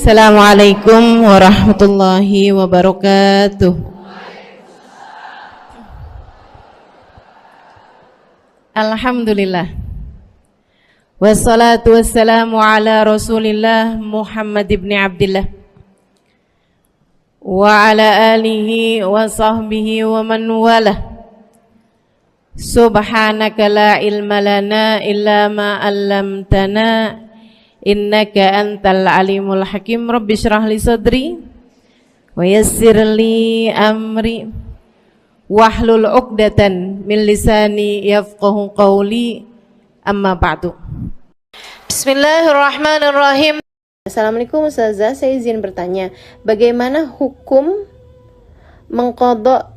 Assalamualaikum warahmatullahi wabarakatuh. Alhamdulillah. Wassalatu wassalamu ala Rasulillah Muhammad ibn Abdillah wa ala alihi wa sahbihi wa man walah. Subhanaka la ilma lana illa ma 'allamtana innaka antal alimul hakim. Rabbi shrah li sadri wa yassir li amri wahlul 'uqdatan min lisani yafqahu qawli. Amma ba'du. Bismillahirrahmanirrahim. Assalamualaikum Ustazah, saya izin bertanya, bagaimana hukum mengqadha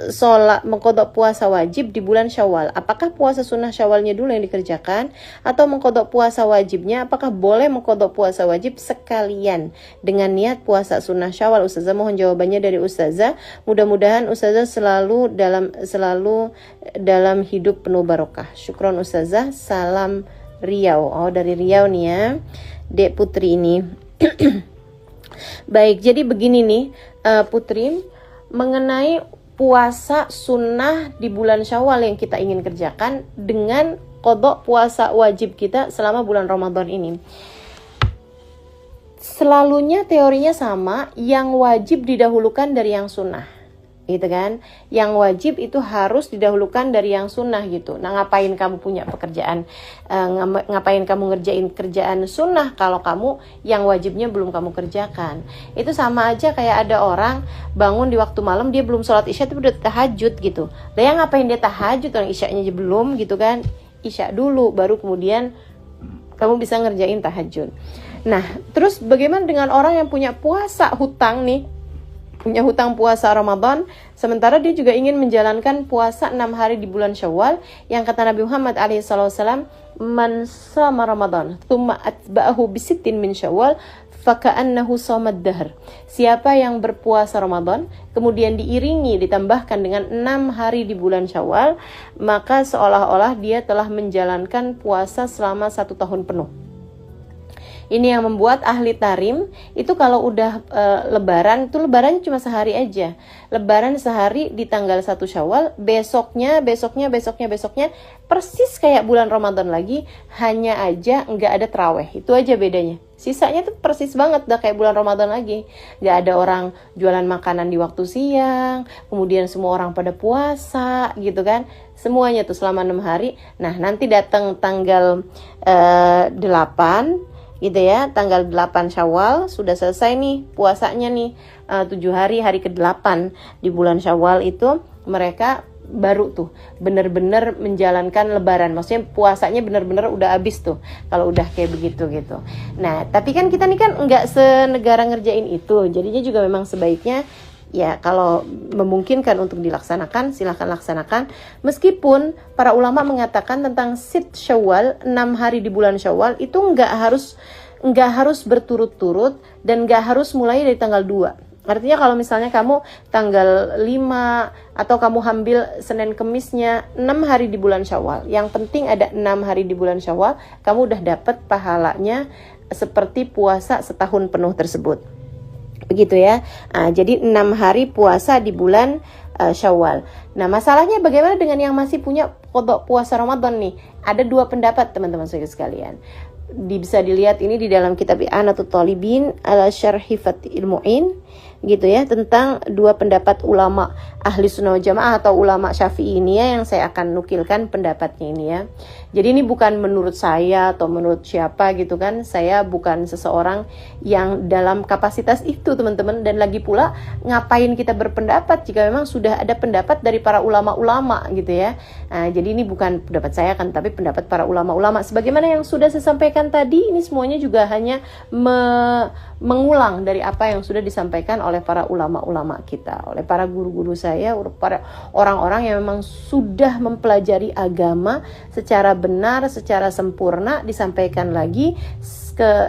puasa wajib di bulan Syawal? Apakah puasa sunnah Syawalnya dulu yang dikerjakan atau mengqadha puasa wajibnya? Apakah boleh mengqadha puasa wajib sekalian dengan niat puasa sunnah Syawal? Ustazah mohon jawabannya dari Ustazah. Mudah-mudahan Ustazah selalu dalam hidup penuh barokah. Syukron Ustazah. Salam Riau. Oh, dari Riau nih ya, Dek Putri ini. Baik, jadi begini nih Putri, mengenai puasa sunnah di bulan Syawal yang kita ingin kerjakan dengan qadha puasa wajib kita selama bulan Ramadan ini. Selalunya teorinya sama, yang wajib didahulukan dari yang sunnah, gitu kan? Yang wajib itu harus didahulukan dari yang sunnah gitu. Nah, ngapain kamu punya pekerjaan, ngapain kamu ngerjain kerjaan sunnah kalau kamu yang wajibnya belum kamu kerjakan? Itu sama aja kayak ada orang bangun di waktu malam, dia belum sholat isya tapi udah tahajud gitu. Lah yang ngapain dia tahajud orang isyanya aja belum gitu kan? Isya dulu baru kemudian kamu bisa ngerjain tahajud. Nah, terus bagaimana dengan orang yang punya puasa hutang nih? Punya hutang puasa Ramadan, sementara dia juga ingin menjalankan puasa 6 hari di bulan Syawal yang kata Nabi Muhammad SAW, man shama Ramadan thumma atba'ahu bisittin min Syawal faka'annahu shamad dahr. Siapa yang berpuasa Ramadan kemudian diiringi ditambahkan dengan 6 hari di bulan Syawal, maka seolah-olah dia telah menjalankan puasa selama 1 tahun penuh. Ini yang membuat ahli tarim itu kalau udah lebaran, itu lebarannya cuma sehari aja. Lebaran sehari di tanggal 1 Syawal, besoknya persis kayak bulan Ramadan lagi, hanya aja nggak ada taraweh. Itu aja bedanya. Sisanya tuh persis banget dah kayak bulan Ramadan lagi. Nggak ada orang jualan makanan di waktu siang, kemudian semua orang pada puasa gitu kan. Semuanya tuh selama 6 hari. Nah, nanti datang tanggal 8 gitu ya, tanggal 8 Syawal sudah selesai nih puasanya nih, 7 hari, hari ke-8 di bulan Syawal itu mereka baru tuh bener-bener menjalankan lebaran. Maksudnya puasanya bener-bener udah habis tuh kalau udah kayak begitu gitu. Nah, tapi kan kita nih kan nggak senegara ngerjain itu, jadinya juga memang sebaiknya ya kalau memungkinkan untuk dilaksanakan silahkan laksanakan. Meskipun para ulama mengatakan tentang sit Syawal, 6 hari di bulan Syawal itu nggak harus berturut-turut dan nggak harus mulai dari tanggal 2. Artinya kalau misalnya kamu tanggal 5 atau kamu ambil Senin Kemisnya 6 hari di bulan Syawal, yang penting ada 6 hari di bulan Syawal, kamu udah dapat pahalanya seperti puasa setahun penuh tersebut. Begitu ya. Jadi 6 hari puasa di bulan Syawal. Nah, masalahnya bagaimana dengan yang masih punya qadha puasa Ramadan nih? Ada 2 pendapat teman-teman sekalian. Bisa dilihat ini di dalam kitab I'anatul Talibin ala Syarhi Fathil Mu'in gitu ya, tentang 2 pendapat ulama ahli sunnah wal jamaah atau ulama Syafi'i ini ya, yang saya akan nukilkan pendapatnya ini ya. Jadi ini bukan menurut saya atau menurut siapa gitu kan, saya bukan seseorang yang dalam kapasitas itu teman-teman, dan lagi pula ngapain kita berpendapat jika memang sudah ada pendapat dari para ulama-ulama gitu ya. Jadi ini bukan pendapat saya kan, tapi pendapat para ulama-ulama. Sebagaimana yang sudah saya sampaikan tadi, ini semuanya juga hanya mengulang dari apa yang sudah disampaikan oleh para ulama-ulama kita, oleh para guru-guru saya, para orang-orang yang memang sudah mempelajari agama secara benar, secara sempurna, disampaikan lagi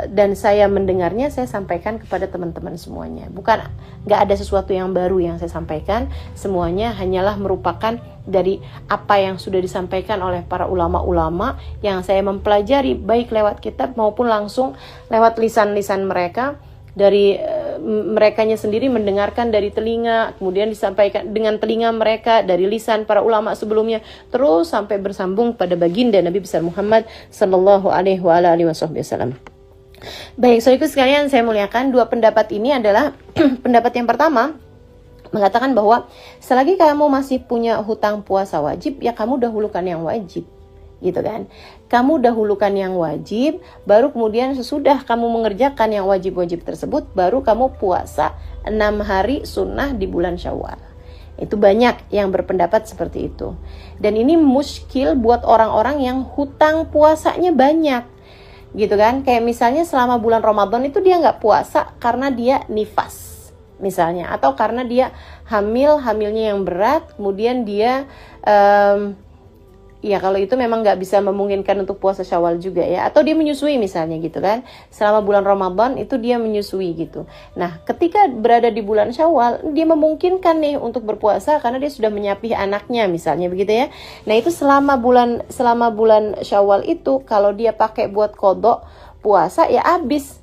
dan saya mendengarnya, saya sampaikan kepada teman-teman semuanya. Bukan, nggak ada sesuatu yang baru yang saya sampaikan, semuanya hanyalah merupakan dari apa yang sudah disampaikan oleh para ulama-ulama yang saya mempelajari baik lewat kitab maupun langsung lewat lisan-lisan mereka dari merekanya sendiri mendengarkan dari telinga, kemudian disampaikan dengan telinga mereka dari lisan para ulama sebelumnya, terus sampai bersambung pada baginda Nabi besar Muhammad sallallahu alaihi wasallam. Baik, saudaraku sekalian saya muliakan, dua pendapat ini adalah pendapat yang pertama mengatakan bahwa selagi kamu masih punya hutang puasa wajib, ya kamu dahulukan yang wajib, gitu kan. Kamu dahulukan yang wajib, baru kemudian sesudah kamu mengerjakan yang wajib-wajib tersebut, baru kamu puasa 6 hari sunnah di bulan Syawal. Itu banyak yang berpendapat seperti itu. Dan ini muskil buat orang-orang yang hutang puasanya banyak, gitu kan. Kayak misalnya selama bulan Ramadan itu dia nggak puasa karena dia nifas misalnya, atau karena dia hamilnya yang berat, kemudian dia ya kalau itu memang nggak bisa memungkinkan untuk puasa Syawal juga ya, atau dia menyusui misalnya gitu kan, selama bulan Ramadan itu dia menyusui gitu. Nah ketika berada di bulan Syawal, dia memungkinkan nih untuk berpuasa karena dia sudah menyapih anaknya misalnya begitu ya. Nah itu selama bulan Syawal itu kalau dia pakai buat qadha puasa ya habis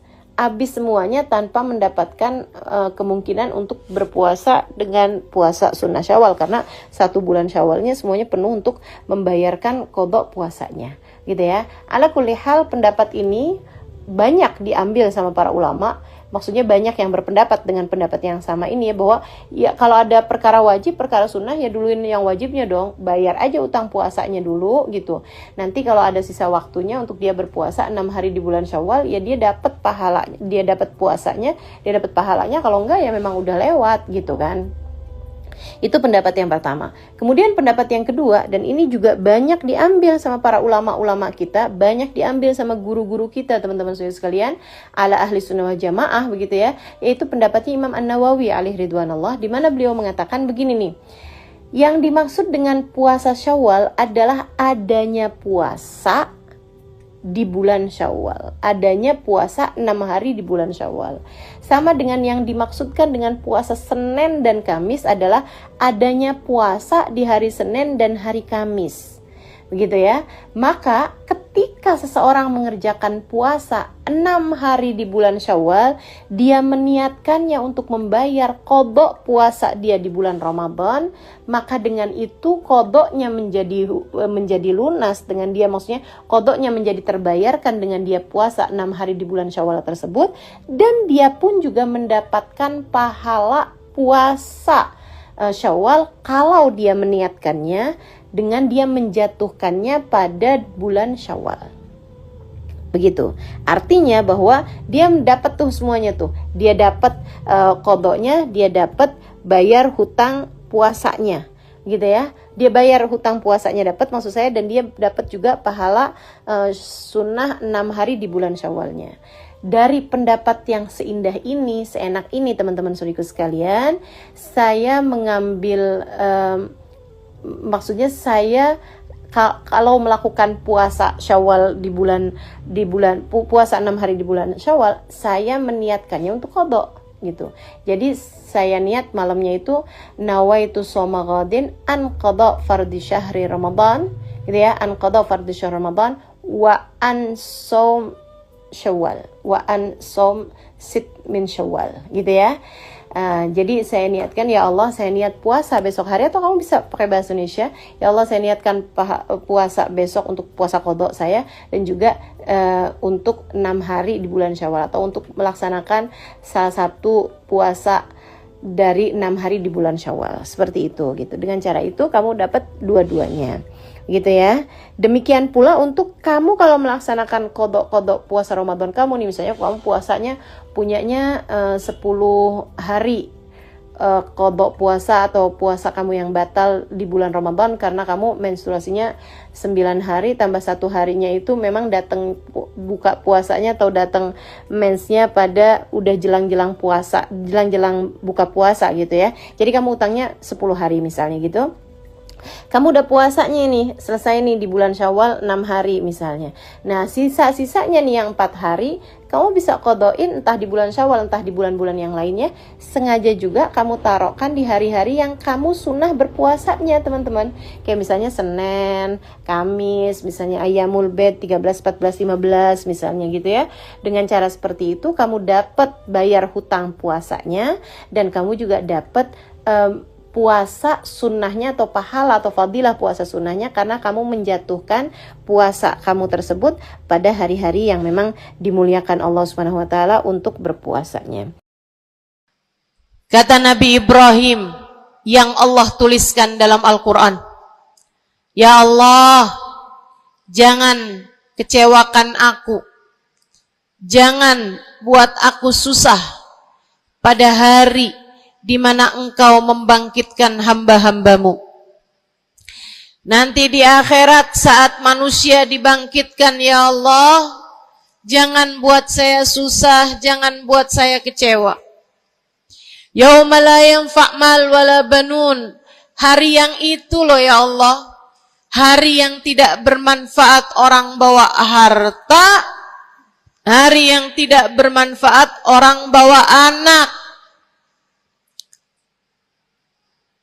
semuanya tanpa mendapatkan kemungkinan untuk berpuasa dengan puasa sunnah Syawal, karena 1 bulan Syawalnya semuanya penuh untuk membayarkan qadha puasanya gitu ya. Ala kulli hal, pendapat ini banyak diambil sama para ulama. Maksudnya banyak yang berpendapat dengan pendapat yang sama ini ya, bahwa ya kalau ada perkara wajib, perkara sunnah ya duluin yang wajibnya dong, bayar aja utang puasanya dulu gitu. Nanti kalau ada sisa waktunya untuk dia berpuasa 6 hari di bulan Syawal, ya dia dapat pahalanya, dia dapat puasanya, dia dapat pahalanya. Kalau enggak ya memang udah lewat gitu kan. Itu pendapat yang pertama. Kemudian pendapat yang kedua, dan ini juga banyak diambil sama para ulama-ulama kita, banyak diambil sama guru-guru kita teman-teman sekalian, ala ahli sunnah wal jamaah begitu ya, yaitu pendapatnya Imam An-Nawawi alaihi ridwanullah, di mana beliau mengatakan begini nih, yang dimaksud dengan puasa Syawal adalah adanya puasa di bulan Syawal, adanya puasa 6 hari di bulan Syawal. Sama dengan yang dimaksudkan dengan puasa Senin dan Kamis adalah adanya puasa di hari Senin dan hari Kamis. Begitu ya. Maka ketika seseorang mengerjakan puasa 6 hari di bulan Syawal, dia meniatkannya untuk membayar qadha puasa dia di bulan Ramadan, maka dengan itu qadhanya menjadi lunas dengan dia, maksudnya qadhanya menjadi terbayarkan dengan dia puasa 6 hari di bulan Syawal tersebut, dan dia pun juga mendapatkan pahala puasa Syawal kalau dia meniatkannya dengan dia menjatuhkannya pada bulan Syawal. Begitu. Artinya bahwa dia mendapat tuh semuanya tuh. Dia dapat qadhanya, dia dapat bayar hutang puasanya. Gitu ya. Dia bayar hutang puasanya dapat, maksud saya, dan dia dapat juga pahala sunnah 6 hari di bulan Syawalnya. Dari pendapat yang seindah ini, seenak ini teman-teman saudariku sekalian, saya mengambil maksudnya saya kalau melakukan puasa Syawal di bulan puasa 6 hari di bulan Syawal, saya meniatkannya untuk qadha gitu. Jadi saya niat malamnya itu nawaitu shoma ghadin an qadha fardhi syahri Ramadan gitu ya, an qadha fardhi syahri Ramadan wa an shaum Syawal wa an shaum sit min Syawal gitu ya. Jadi saya niatkan, ya Allah saya niat puasa besok hari, atau kamu bisa pakai bahasa Indonesia, ya Allah saya niatkan puasa besok untuk puasa qadha saya, dan juga untuk 6 hari di bulan Syawal, atau untuk melaksanakan salah satu puasa dari 6 hari di bulan Syawal, seperti itu gitu. Dengan cara itu kamu dapat dua-duanya gitu ya. Demikian pula untuk kamu kalau melaksanakan qadha puasa Ramadan kamu nih, misalnya kamu puasanya punyanya 10 hari qadha puasa, atau puasa kamu yang batal di bulan Ramadan karena kamu menstruasinya 9 hari tambah 1 harinya itu memang datang buka puasanya atau datang mensnya pada udah jelang-jelang buka puasa gitu ya. Jadi kamu utangnya 10 hari misalnya gitu. Kamu udah puasanya nih, selesai nih di bulan Syawal 6 hari misalnya. Nah, sisa-sisanya nih yang 4 hari, kamu bisa qadhain entah di bulan Syawal, entah di bulan-bulan yang lainnya. Sengaja juga kamu taruhkan di hari-hari yang kamu sunnah berpuasanya, teman-teman. Kayak misalnya Senin, Kamis, misalnya Ayyamul Bid 13, 14, 15 misalnya gitu ya. Dengan cara seperti itu kamu dapat bayar hutang puasanya dan kamu juga dapat puasa sunnahnya atau pahala atau fadilah puasa sunnahnya karena kamu menjatuhkan puasa kamu tersebut pada hari-hari yang memang dimuliakan Allah Subhanahu wa taala untuk berpuasanya. Kata Nabi Ibrahim yang Allah tuliskan dalam Al-Qur'an, "Ya Allah, jangan kecewakan aku. Jangan buat aku susah pada hari di mana Engkau membangkitkan hamba-hambamu. Nanti di akhirat saat manusia dibangkitkan, ya Allah, jangan buat saya susah, jangan buat saya kecewa. Yauma la yanfa' mal wala banun." Hari yang itu loh ya Allah, hari yang tidak bermanfaat orang bawa harta, hari yang tidak bermanfaat orang bawa anak.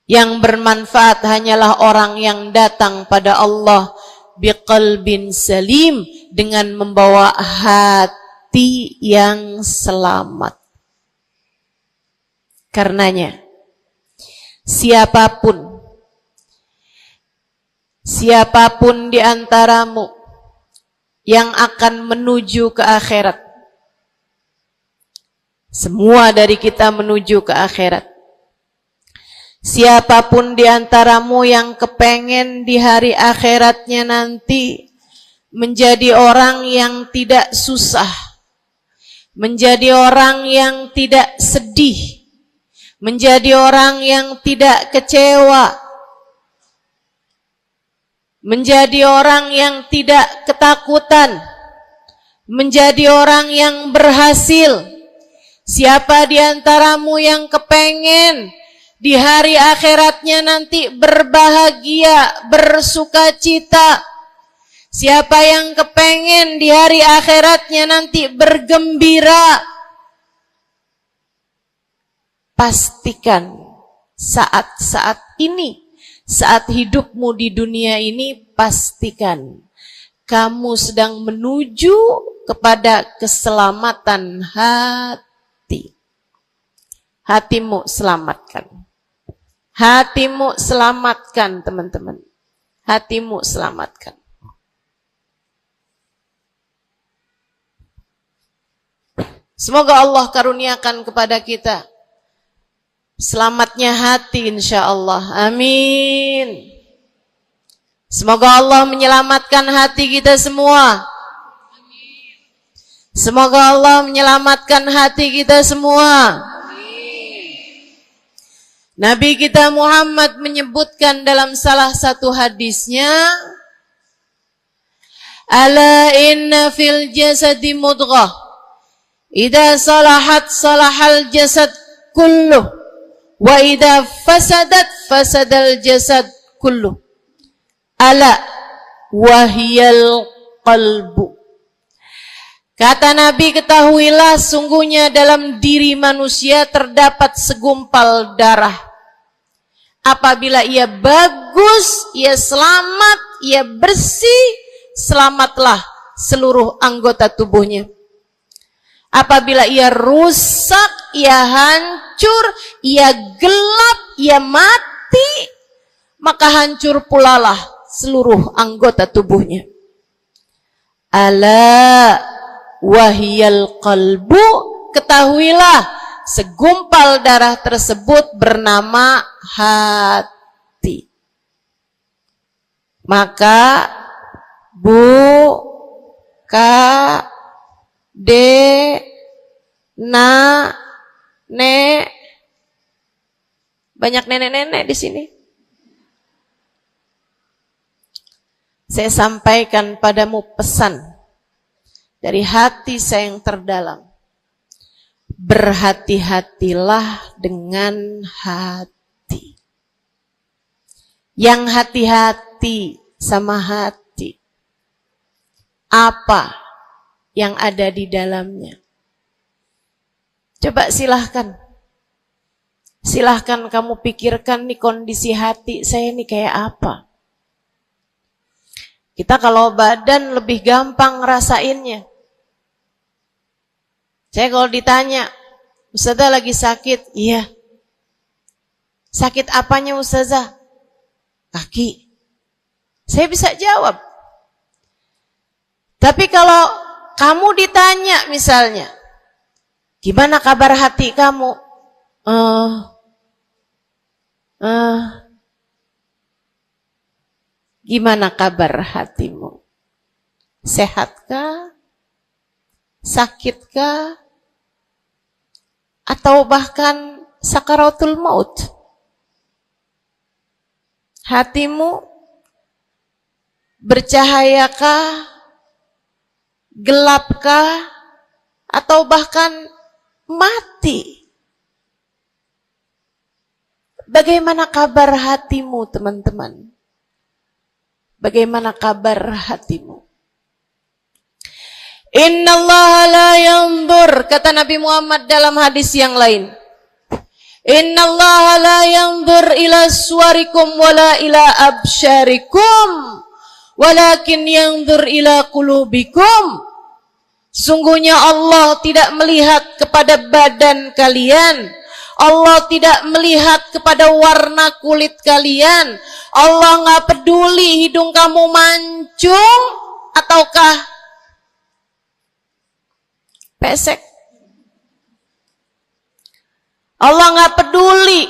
Yang bermanfaat hanyalah orang yang datang pada Allah biqalbin salim, dengan membawa hati yang selamat. Karenanya siapapun di antaramu yang akan menuju ke akhirat, semua dari kita menuju ke akhirat. Siapapun di antaramu yang kepengen di hari akhiratnya nanti menjadi orang yang tidak susah, menjadi orang yang tidak sedih, menjadi orang yang tidak kecewa, menjadi orang yang tidak ketakutan, menjadi orang yang berhasil. Siapa di antaramu yang kepengen di hari akhiratnya nanti berbahagia, bersukacita? Siapa yang kepengen di hari akhiratnya nanti bergembira? Pastikan saat-saat ini, saat hidupmu di dunia ini, pastikan kamu sedang menuju kepada keselamatan hati. Hatimu selamatkan. Hatimu selamatkan, teman-teman. Hatimu selamatkan. Semoga Allah karuniakan kepada kita selamatnya hati insyaallah. Amin. Semoga Allah menyelamatkan hati kita semua. Semoga Allah menyelamatkan hati kita semua. Nabi kita Muhammad menyebutkan dalam salah satu hadisnya, "Ala inna fil jasadi mudghah, idza salahat salahal jasad kulluh, wa idza fasadat fasadal jasad kulluh. Ala wahiyal qalbu." Kata Nabi, ketahuilah sungguhnya dalam diri manusia terdapat segumpal darah. Apabila ia bagus, ia selamat, ia bersih, selamatlah seluruh anggota tubuhnya. Apabila ia rusak, ia hancur, ia gelap, ia mati, maka hancur pulalah seluruh anggota tubuhnya. Ala wahiyal qalbu, ketahuilah segumpal darah tersebut bernama hati. Maka bu, ka, de, na, ne, banyak nenek-nenek di sini. Saya sampaikan padamu pesan dari hati saya yang terdalam. Berhati-hatilah dengan hati. yang hati-hati sama hati. Apa yang ada di dalamnya? Coba silahkan. Silahkan kamu pikirkan nih kondisi hati saya nih kayak apa. Kita kalau badan lebih gampang ngerasainnya. Saya kalau ditanya, Ustazah lagi sakit? Iya. Sakit apanya Ustazah? Kaki. Saya bisa jawab. Tapi kalau kamu ditanya misalnya, gimana kabar hati kamu? Gimana kabar hatimu? Sehatkah? Sakitkah? Atau bahkan sakaratul maut? Hatimu bercahayakah? Gelapkah? Atau bahkan mati? Bagaimana kabar hatimu, teman-teman? Bagaimana kabar hatimu? Innallaha la yanzur, kata Nabi Muhammad dalam hadis yang lain. Innallaha la yanzur ila suwarikum wala ila absyarikum, walakin yanzur ila qulubikum. Sungguhnya Allah tidak melihat kepada badan kalian. Allah tidak melihat kepada warna kulit kalian. Allah nggak peduli hidung kamu mancung ataukah pesek. Allah nggak peduli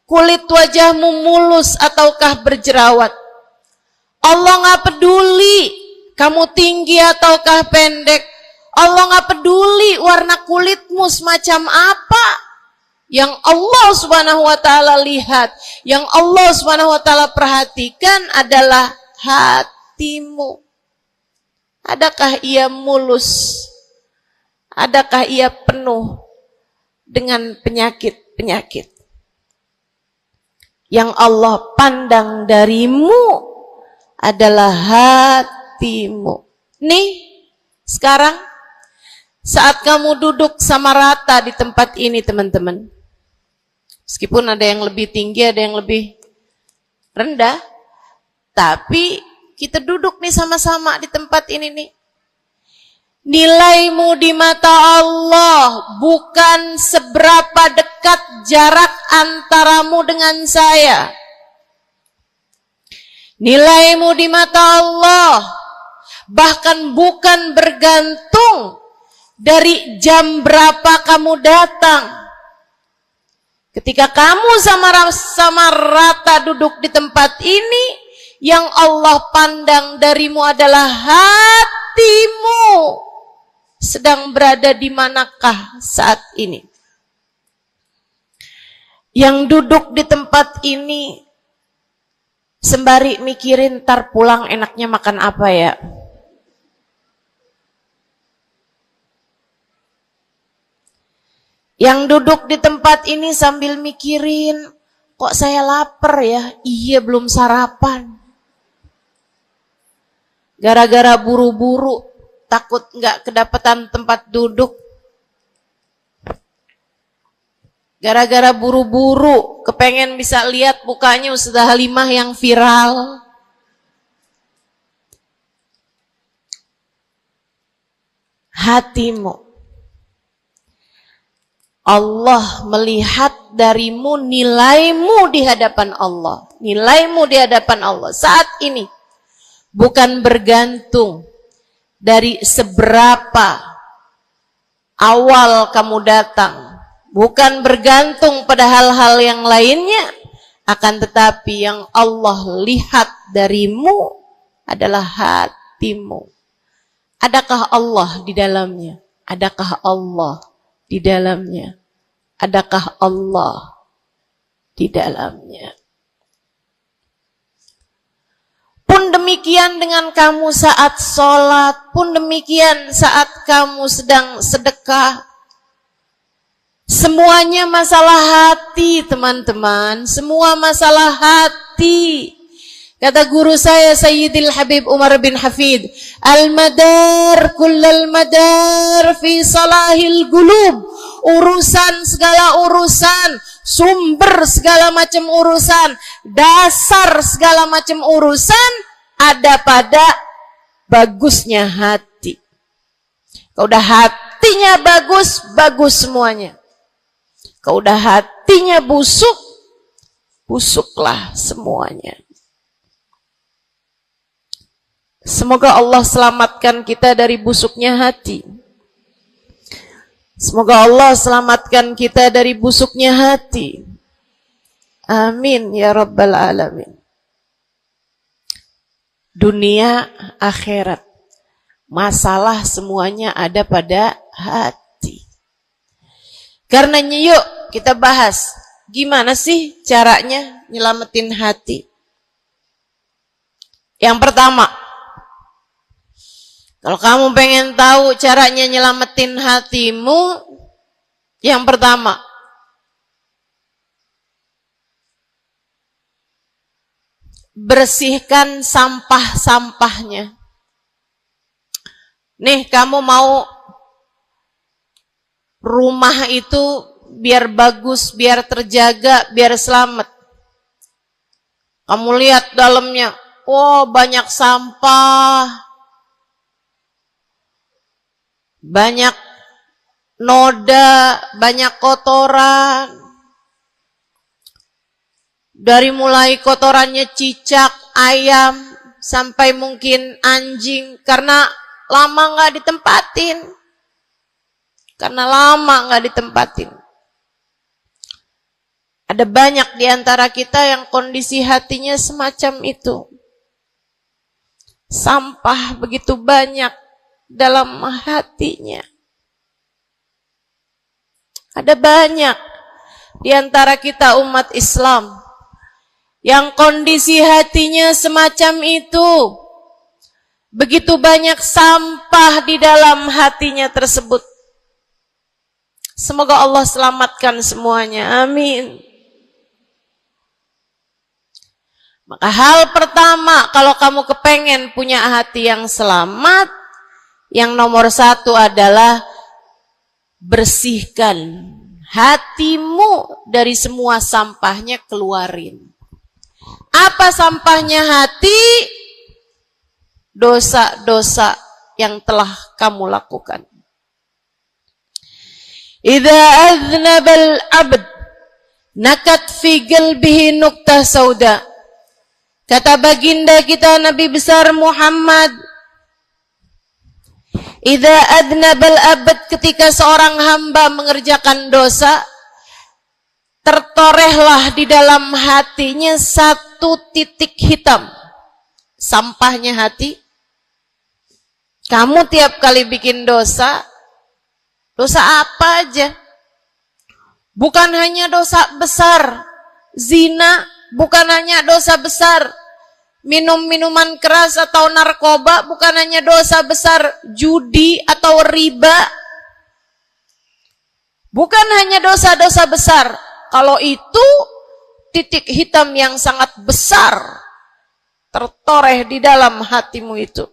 kulit wajahmu mulus ataukah berjerawat. Allah nggak peduli kamu tinggi ataukah pendek. Allah nggak peduli warna kulitmu semacam apa. Yang Allah Subhanahu wa taala lihat, yang Allah Subhanahu wa taala perhatikan adalah hatimu. Adakah ia mulus? Adakah ia penuh dengan penyakit-penyakit? Yang Allah pandang darimu adalah hatimu. Nih, sekarang saat kamu duduk sama rata di tempat ini, teman-teman. Meskipun ada yang lebih tinggi, ada yang lebih rendah, tapi kita duduk nih sama-sama di tempat ini nih. Nilaimu di mata Allah bukan seberapa dekat jarak antaramu dengan saya. Nilaimu di mata Allah bahkan bukan bergantung dari jam berapa kamu datang. Ketika kamu sama rata duduk di tempat ini, yang Allah pandang darimu adalah hatimu. Sedang berada di manakah saat ini? Yang duduk di tempat ini sembari mikirin ntar pulang enaknya makan apa ya? Yang duduk di tempat ini sambil mikirin, kok saya lapar ya? Iya, belum sarapan. Gara-gara buru-buru, takut nggak kedapatan tempat duduk. Gara-gara buru-buru, kepengen bisa lihat mukanya Ustazah Halimah yang viral. Hatimu. Allah melihat darimu, nilaimu di hadapan Allah. Nilaimu di hadapan Allah saat ini bukan bergantung dari seberapa awal kamu datang, bukan bergantung pada hal-hal yang lainnya, akan tetapi yang Allah lihat darimu adalah hatimu. Adakah Allah di dalamnya? Adakah Allah di dalamnya? Adakah Allah di dalamnya? Pun demikian dengan kamu saat sholat, pun demikian saat kamu sedang sedekah. Semuanya masalah hati, teman-teman. Semua masalah hati. Kata guru saya Sayyidil Habib Umar bin Hafid, al-madar kullal madar fi salahil gulub. Urusan segala urusan, sumber segala macam urusan, dasar segala macam urusan ada pada bagusnya hati. Kalau udah hatinya bagus, bagus semuanya. Kalau udah hatinya busuk, busuklah semuanya. Semoga Allah selamatkan kita dari busuknya hati. Semoga Allah selamatkan kita dari busuknya hati. Amin ya rabbal alamin. Dunia, akhirat, masalah semuanya ada pada hati. Karenanya yuk kita bahas, gimana sih caranya nyelamatin hati? Yang pertama, kalau kamu pengen tahu caranya nyelamatin hatimu, yang pertama, bersihkan sampah-sampahnya. Nih, kamu mau rumah itu biar bagus, biar terjaga, biar selamat. Kamu lihat dalamnya, oh banyak sampah, banyak noda, banyak kotoran. Dari mulai kotorannya cicak, ayam, sampai mungkin anjing, karena lama nggak ditempatin. Karena lama nggak ditempatin. Ada banyak di antara kita yang kondisi hatinya semacam itu. Sampah begitu banyak dalam hatinya. Ada banyak di antara kita umat Islam yang kondisi hatinya semacam itu. Begitu banyak sampah di dalam hatinya tersebut. Semoga Allah selamatkan semuanya. Amin. Maka hal pertama, kalau kamu kepengen punya hati yang selamat, yang nomor satu adalah bersihkan hatimu dari semua sampahnya, keluarin. Apa sampahnya hati? Dosa-dosa yang telah kamu lakukan. Idza aznabal abd nakat fi qalbihi nuqtah sauda. Kata baginda kita Nabi besar Muhammad, idza aznabal abd, ketika seorang hamba mengerjakan dosa, tertorehlah di dalam hatinya satu titik hitam. Sampahnya hati. Kamu tiap kali bikin dosa, dosa apa aja? Bukan hanya dosa besar, zina, bukan hanya dosa besar, minum minuman keras atau narkoba, bukan hanya dosa besar, judi atau riba. Bukan hanya dosa-dosa besar. Kalau itu titik hitam yang sangat besar tertoreh di dalam hatimu itu.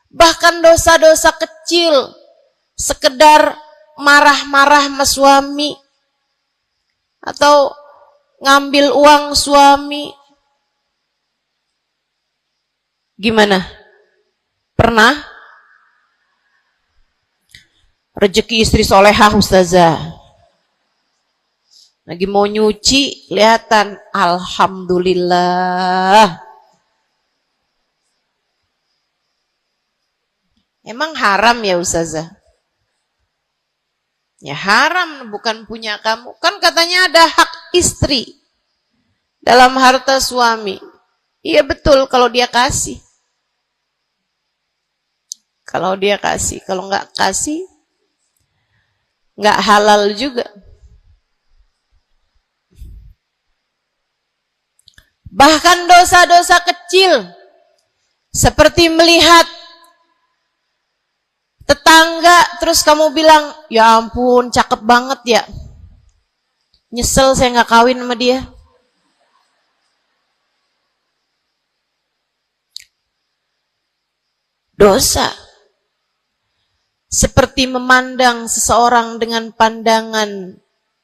Bahkan dosa-dosa kecil, sekedar marah-marah sama suami, atau ngambil uang suami. Gimana? Pernah? Rezeki istri solehah ustazah. Lagi mau nyuci, kelihatan, alhamdulillah. Emang haram ya ustazah? Ya haram, bukan punya kamu. Kan katanya ada hak istri dalam harta suami. Iya betul kalau dia kasih. Kalau dia kasih, kalau nggak kasih, nggak halal juga. Bahkan dosa-dosa kecil, seperti melihat Tetangga terus kamu bilang, ya ampun cakep banget ya. Nyesel saya nggak kawin sama dia. Dosa. Seperti memandang seseorang dengan pandangan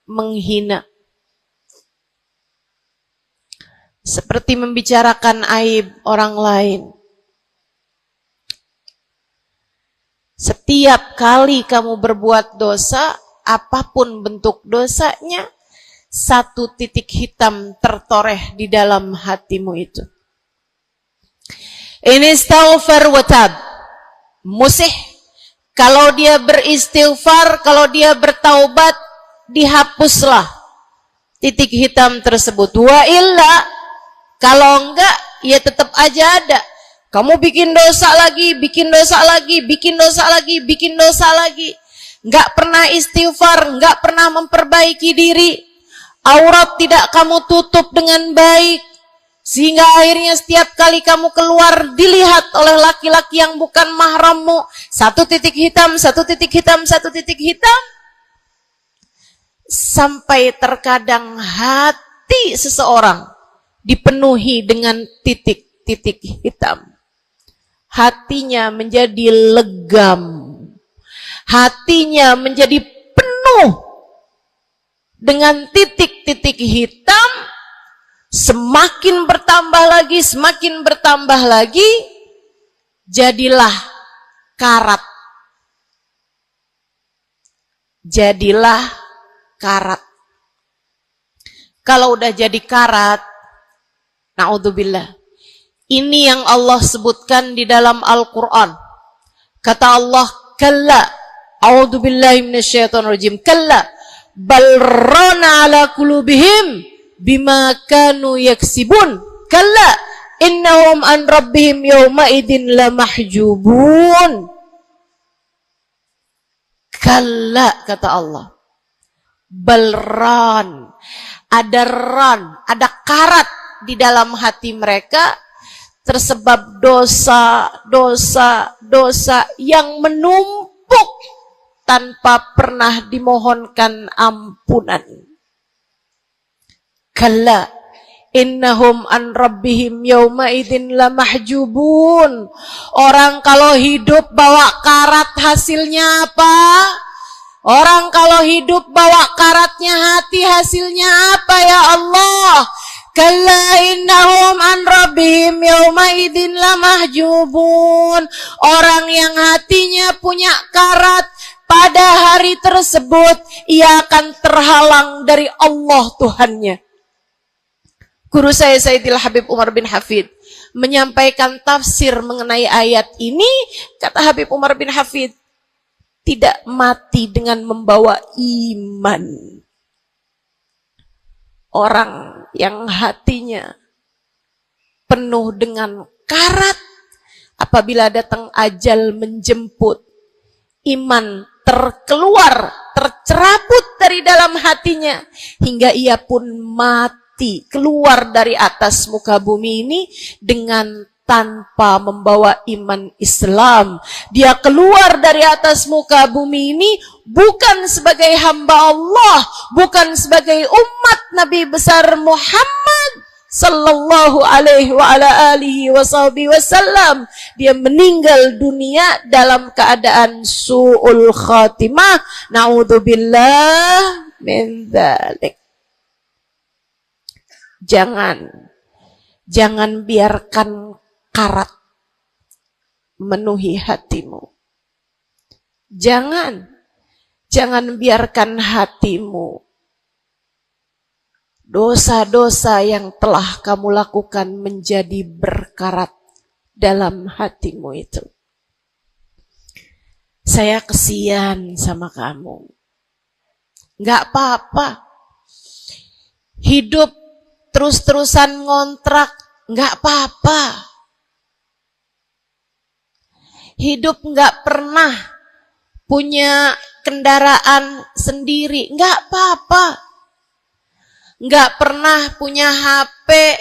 menghina. Seperti membicarakan aib orang lain. Setiap kali kamu berbuat dosa, apapun bentuk dosanya, satu titik hitam tertoreh di dalam hatimu itu. Ini istighfar wa tab. Musih. Kalau dia beristighfar, kalau dia bertaubat, dihapuslah titik hitam tersebut. Wa illa, kalau enggak, ya tetap aja ada. Kamu bikin dosa lagi, bikin dosa lagi, bikin dosa lagi, bikin dosa lagi. Enggak pernah istighfar, enggak pernah memperbaiki diri. Aurat tidak kamu tutup dengan baik. Sehingga akhirnya setiap kali kamu keluar dilihat oleh laki-laki yang bukan mahrammu. Satu titik hitam, satu titik hitam, satu titik hitam. Sampai terkadang hati seseorang dipenuhi dengan titik-titik hitam. Hatinya menjadi legam. Hatinya menjadi penuh dengan titik-titik hitam. Semakin bertambah lagi, semakin bertambah lagi, jadilah karat. Jadilah karat. Kalau udah jadi karat, na'udzubillah. Ini yang Allah sebutkan di dalam Al-Quran. Kata Allah, kalla, a'udzubillahi minasyaitonirrajim, kalla, bal rana ala qulubihim bima kanu yaksibun, kalla innahum an rabbihim yawma idin lamahjubun. Kalla, kata Allah, balran, ada ran, ada karat di dalam hati mereka tersebab dosa, dosa, dosa yang menumpuk tanpa pernah dimohonkan ampunan. Kalla innahum an rabbihim yawma idzin lamahjubun. Orang kalau hidup bawa karat hasilnya apa? Orang kalau hidup bawa karatnya hati hasilnya apa ya Allah? Kalla innahum an rabbihim yawma idzin lamahjubun. Orang yang hatinya punya karat, pada hari tersebut ia akan terhalang dari Allah Tuhannya. Guru saya Sayyidil Habib Umar bin Hafid menyampaikan tafsir mengenai ayat ini. Kata Habib Umar bin Hafid, tidak mati dengan membawa iman. Orang yang hatinya penuh dengan karat, apabila datang ajal menjemput, iman terkeluar, tercerabut dari dalam hatinya, hingga ia pun mati, keluar dari atas muka bumi ini dengan tanpa membawa iman Islam. Dia keluar dari atas muka bumi ini bukan sebagai hamba Allah, bukan sebagai umat Nabi besar Muhammad sallallahu alaihi wa ala alihi wasallam. Dia meninggal dunia dalam keadaan su'ul khatimah. Na'udzubillah min dzalik. Jangan biarkan karat memenuhi hatimu. Jangan biarkan hatimu dosa-dosa yang telah kamu lakukan menjadi berkarat dalam hatimu itu. Saya kesian sama kamu. Nggak apa-apa. Hidup terus-terusan ngontrak, nggak apa-apa. Hidup nggak pernah punya kendaraan sendiri, nggak apa-apa. Nggak pernah punya HP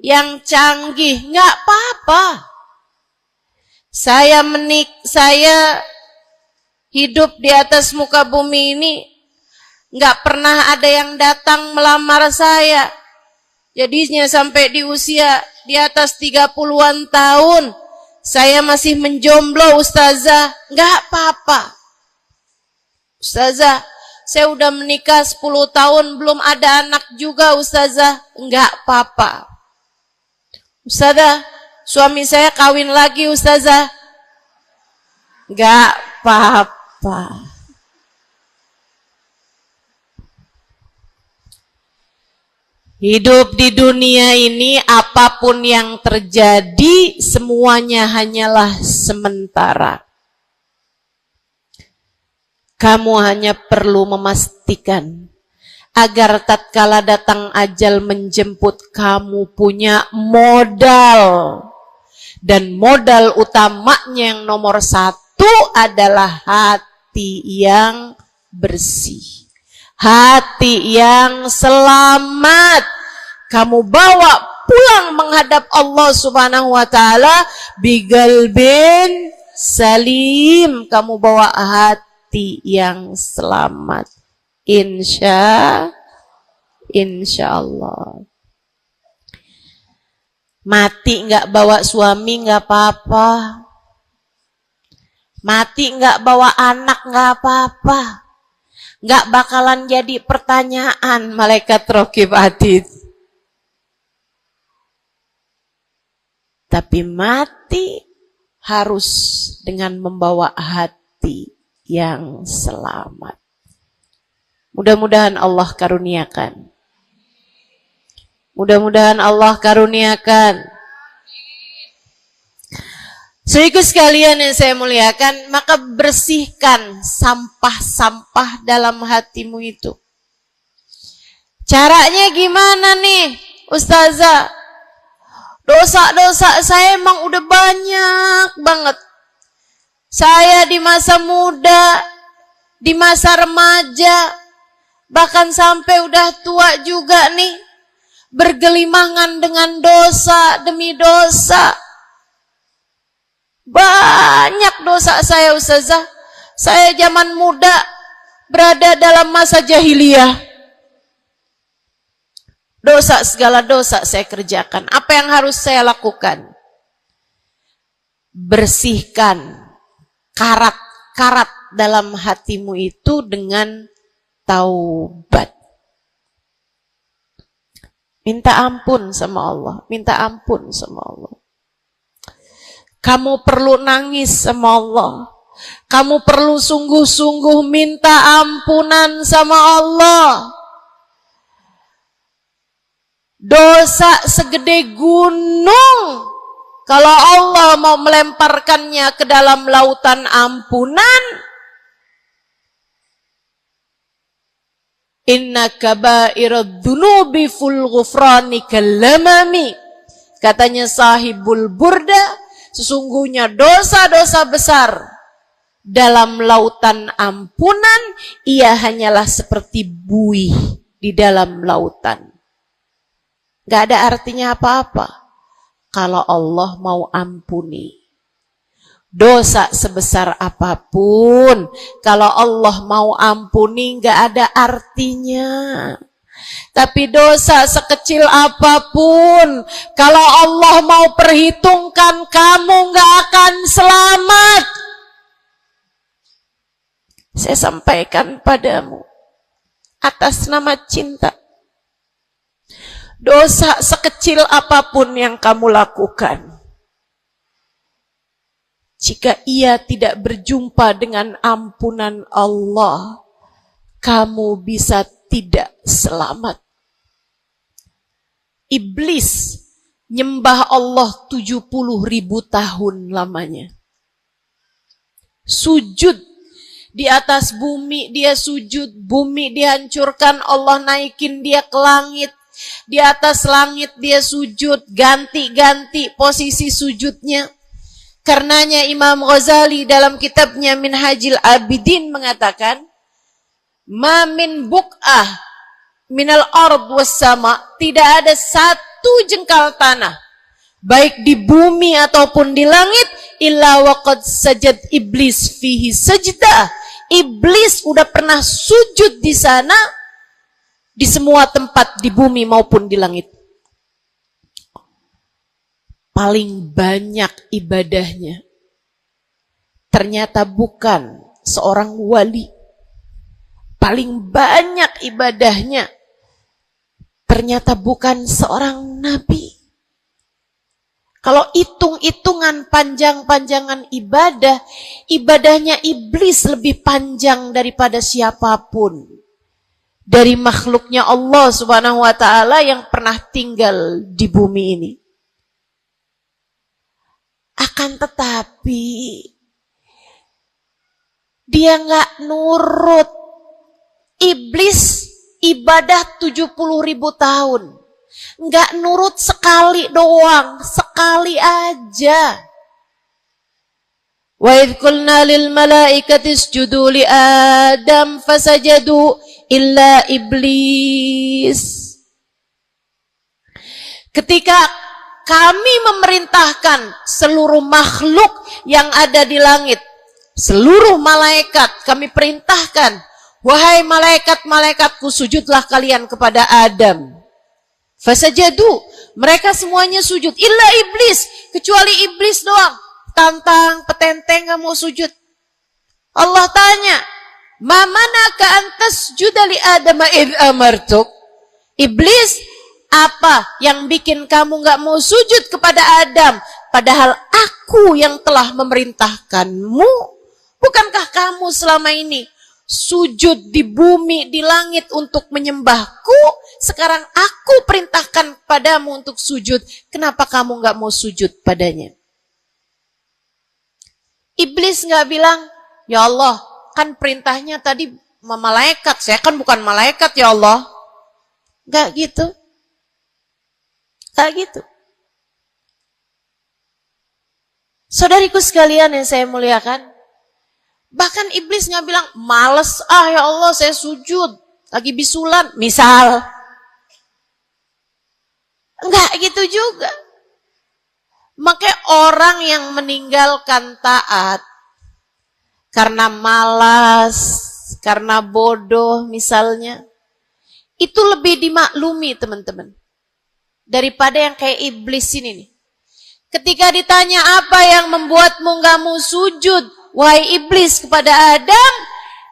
yang canggih, nggak apa-apa. Saya hidup di atas muka bumi ini, nggak pernah ada yang datang melamar saya. Jadinya sampai di usia di atas 30-an tahun, saya masih menjomblo, Ustazah. Nggak apa-apa. Ustazah, saya udah menikah 10 tahun, belum ada anak juga, Ustazah. Nggak apa-apa. Ustazah, suami saya kawin lagi, Ustazah. Nggak apa-apa. Hidup di dunia ini, apapun yang terjadi, semuanya hanyalah sementara. Kamu hanya perlu memastikan agar tatkala datang ajal menjemput, kamu punya modal. Dan modal utamanya yang nomor 1 adalah hati yang bersih. Hati yang selamat. Kamu bawa pulang menghadap Allah Subhanahu wa ta'ala bigalbin salim. Kamu bawa hati yang selamat. Insya Allah. Mati nggak bawa suami nggak apa-apa. Mati nggak bawa anak nggak apa-apa. Nggak bakalan jadi pertanyaan malaikat raqib atid. Tapi mati harus dengan membawa hati yang selamat. Mudah-mudahan Allah karuniakan. Mudah-mudahan Allah karuniakan. Saudaraku sekalian yang saya muliakan, maka bersihkan sampah-sampah dalam hatimu itu. Caranya gimana nih, Ustazah? Dosa-dosa saya emang udah banyak banget. Saya di masa muda, di masa remaja, bahkan sampai udah tua juga nih, bergelimangan dengan dosa demi dosa. Banyak dosa saya, Ustazah. Saya zaman muda berada dalam masa jahiliyah. Dosa, segala dosa saya kerjakan. Apa yang harus saya lakukan? Bersihkan karat-karat dalam hatimu itu dengan taubat. Minta ampun sama Allah. Minta ampun sama Allah. Kamu perlu nangis sama Allah. Kamu perlu sungguh-sungguh minta ampunan sama Allah. Dosa segede gunung, kalau Allah mau melemparkannya ke dalam lautan ampunan, inna kaba'irad dunubi ful ghufrani kalamami. Katanya sahibul burda, sesungguhnya dosa-dosa besar dalam lautan ampunan, ia hanyalah seperti buih di dalam lautan. Gak ada artinya apa-apa kalau Allah mau ampuni. Dosa sebesar apapun, kalau Allah mau ampuni gak ada artinya. Tapi dosa sekecil apapun, kalau Allah mau perhitungkan, kamu gak akan selamat. Saya sampaikan padamu atas nama cinta. Dosa sekecil apapun yang kamu lakukan, jika ia tidak berjumpa dengan ampunan Allah, kamu bisa tidak selamat. Iblis nyembah Allah 70.000 tahun lamanya. Sujud di atas bumi, dia sujud, bumi dihancurkan, Allah naikin dia ke langit. Di atas langit dia sujud, ganti-ganti posisi sujudnya. Karenanya Imam Ghazali dalam kitabnya Minhajul Abidin mengatakan, ma min buk'ah minal ard was sama, tidak ada satu jengkal tanah, baik di bumi ataupun di langit, illa waqad sajad iblis fihi sajdah, iblis udah pernah sujud di sana, di semua tempat di bumi maupun di langit. Paling banyak ibadahnya ternyata bukan seorang wali. Paling banyak ibadahnya ternyata bukan seorang nabi. Kalau hitung-hitungan panjang-panjangan ibadah, ibadahnya iblis lebih panjang daripada siapapun dari makhluknya Allah Subhanahu wa taala yang pernah tinggal di bumi ini. Akan tetapi dia nggak nurut. Iblis ibadah 70.000 tahun. Nggak nurut sekali doang, sekali aja. Wa idh qulna lil malaikati isjudu li Adam fasajadu illa iblis. Ketika kami memerintahkan seluruh makhluk yang ada di langit, seluruh malaikat kami perintahkan, wahai malaikat-malaikatku, sujudlah kalian kepada Adam. Fasajadu, mereka semuanya sujud, illa iblis, kecuali iblis doang. Tantang, petenteng gak mau sujud. Allah tanya, ma manaka antas judali Adam id amartuk? Iblis, apa yang bikin kamu gak mau sujud kepada Adam? Padahal aku yang telah memerintahkanmu. Bukankah kamu selama ini sujud di bumi, di langit untuk menyembahku? Sekarang aku perintahkan padamu untuk sujud. Kenapa kamu gak mau sujud padanya? Iblis gak bilang, ya Allah, kan perintahnya tadi malaikat. Saya kan bukan malaikat ya Allah. Gak gitu. Gak gitu. Saudariku sekalian yang saya muliakan, bahkan iblis gak bilang, males ya Allah saya sujud, lagi bisulan, misal. Enggak gitu juga. Makanya orang yang meninggalkan taat karena malas, karena bodoh misalnya, itu lebih dimaklumi teman-teman daripada yang kayak iblis ini nih. Ketika ditanya apa yang membuatmu gak mau sujud, wahai iblis, kepada Adam,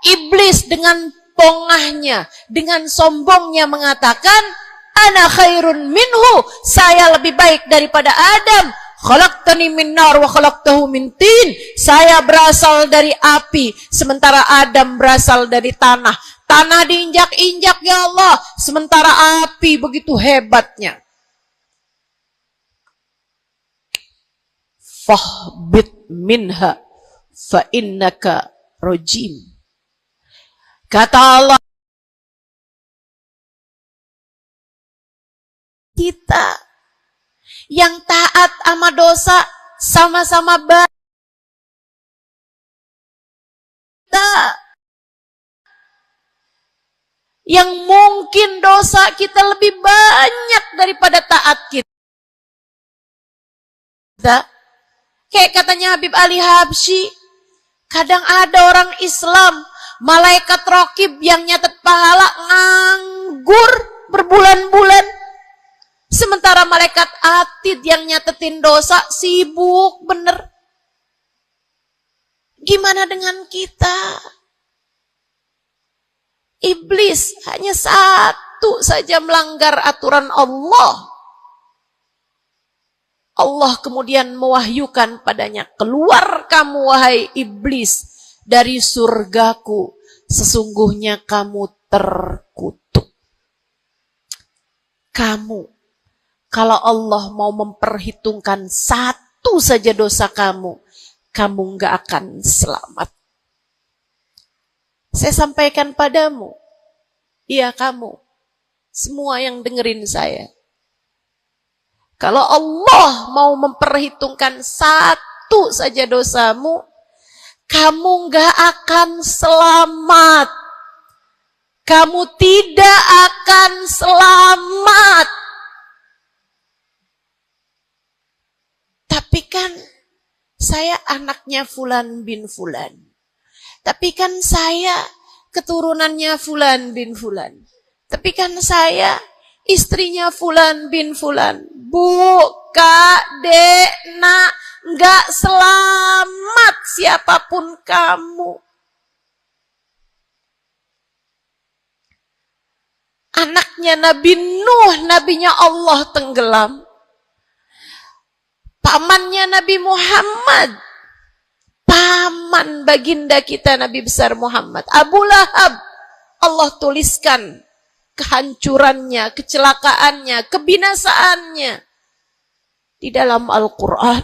iblis dengan pongahnya, dengan sombongnya mengatakan, ana khairun minhu, saya lebih baik daripada Adam. Khalaqtani min nar wa khalaqtahu min tin. Saya berasal dari api, sementara Adam berasal dari tanah. Tanah diinjak-injak ya Allah, sementara api begitu hebatnya. Fahbit minha fa innaka rajim. Kata Allah, kita yang taat sama dosa sama-sama baik. Yang mungkin dosa kita lebih banyak daripada taat kita. Kayak katanya Habib Ali Habsyi, kadang ada orang Islam, malaikat raqib yang nyatet pahala nganggur berbulan-bulan. Sementara malaikat atid yang nyatetin dosa sibuk bener. Gimana dengan kita? Iblis hanya satu saja melanggar aturan Allah. Allah kemudian mewahyukan padanya, keluar kamu wahai iblis dari surgaku, sesungguhnya kamu terkutuk. Kamu, kalau Allah mau memperhitungkan satu saja dosa kamu, kamu gak akan selamat. Saya sampaikan padamu, iya kamu, semua yang dengerin saya. Kalau Allah mau memperhitungkan satu saja dosamu, kamu gak akan selamat. Kamu tidak akan selamat. Tapi kan saya anaknya Fulan bin Fulan. Tapi kan saya keturunannya Fulan bin Fulan. Tapi kan saya istrinya Fulan bin Fulan. Bu, Kak, Dek, Nak, nggak selamat siapapun kamu. Anaknya Nabi Nuh, nabinya Allah tenggelam. Pamannya Nabi Muhammad, paman baginda kita Nabi besar Muhammad, Abu Lahab, Allah tuliskan kehancurannya, kecelakaannya, kebinasaannya di dalam Al-Quran.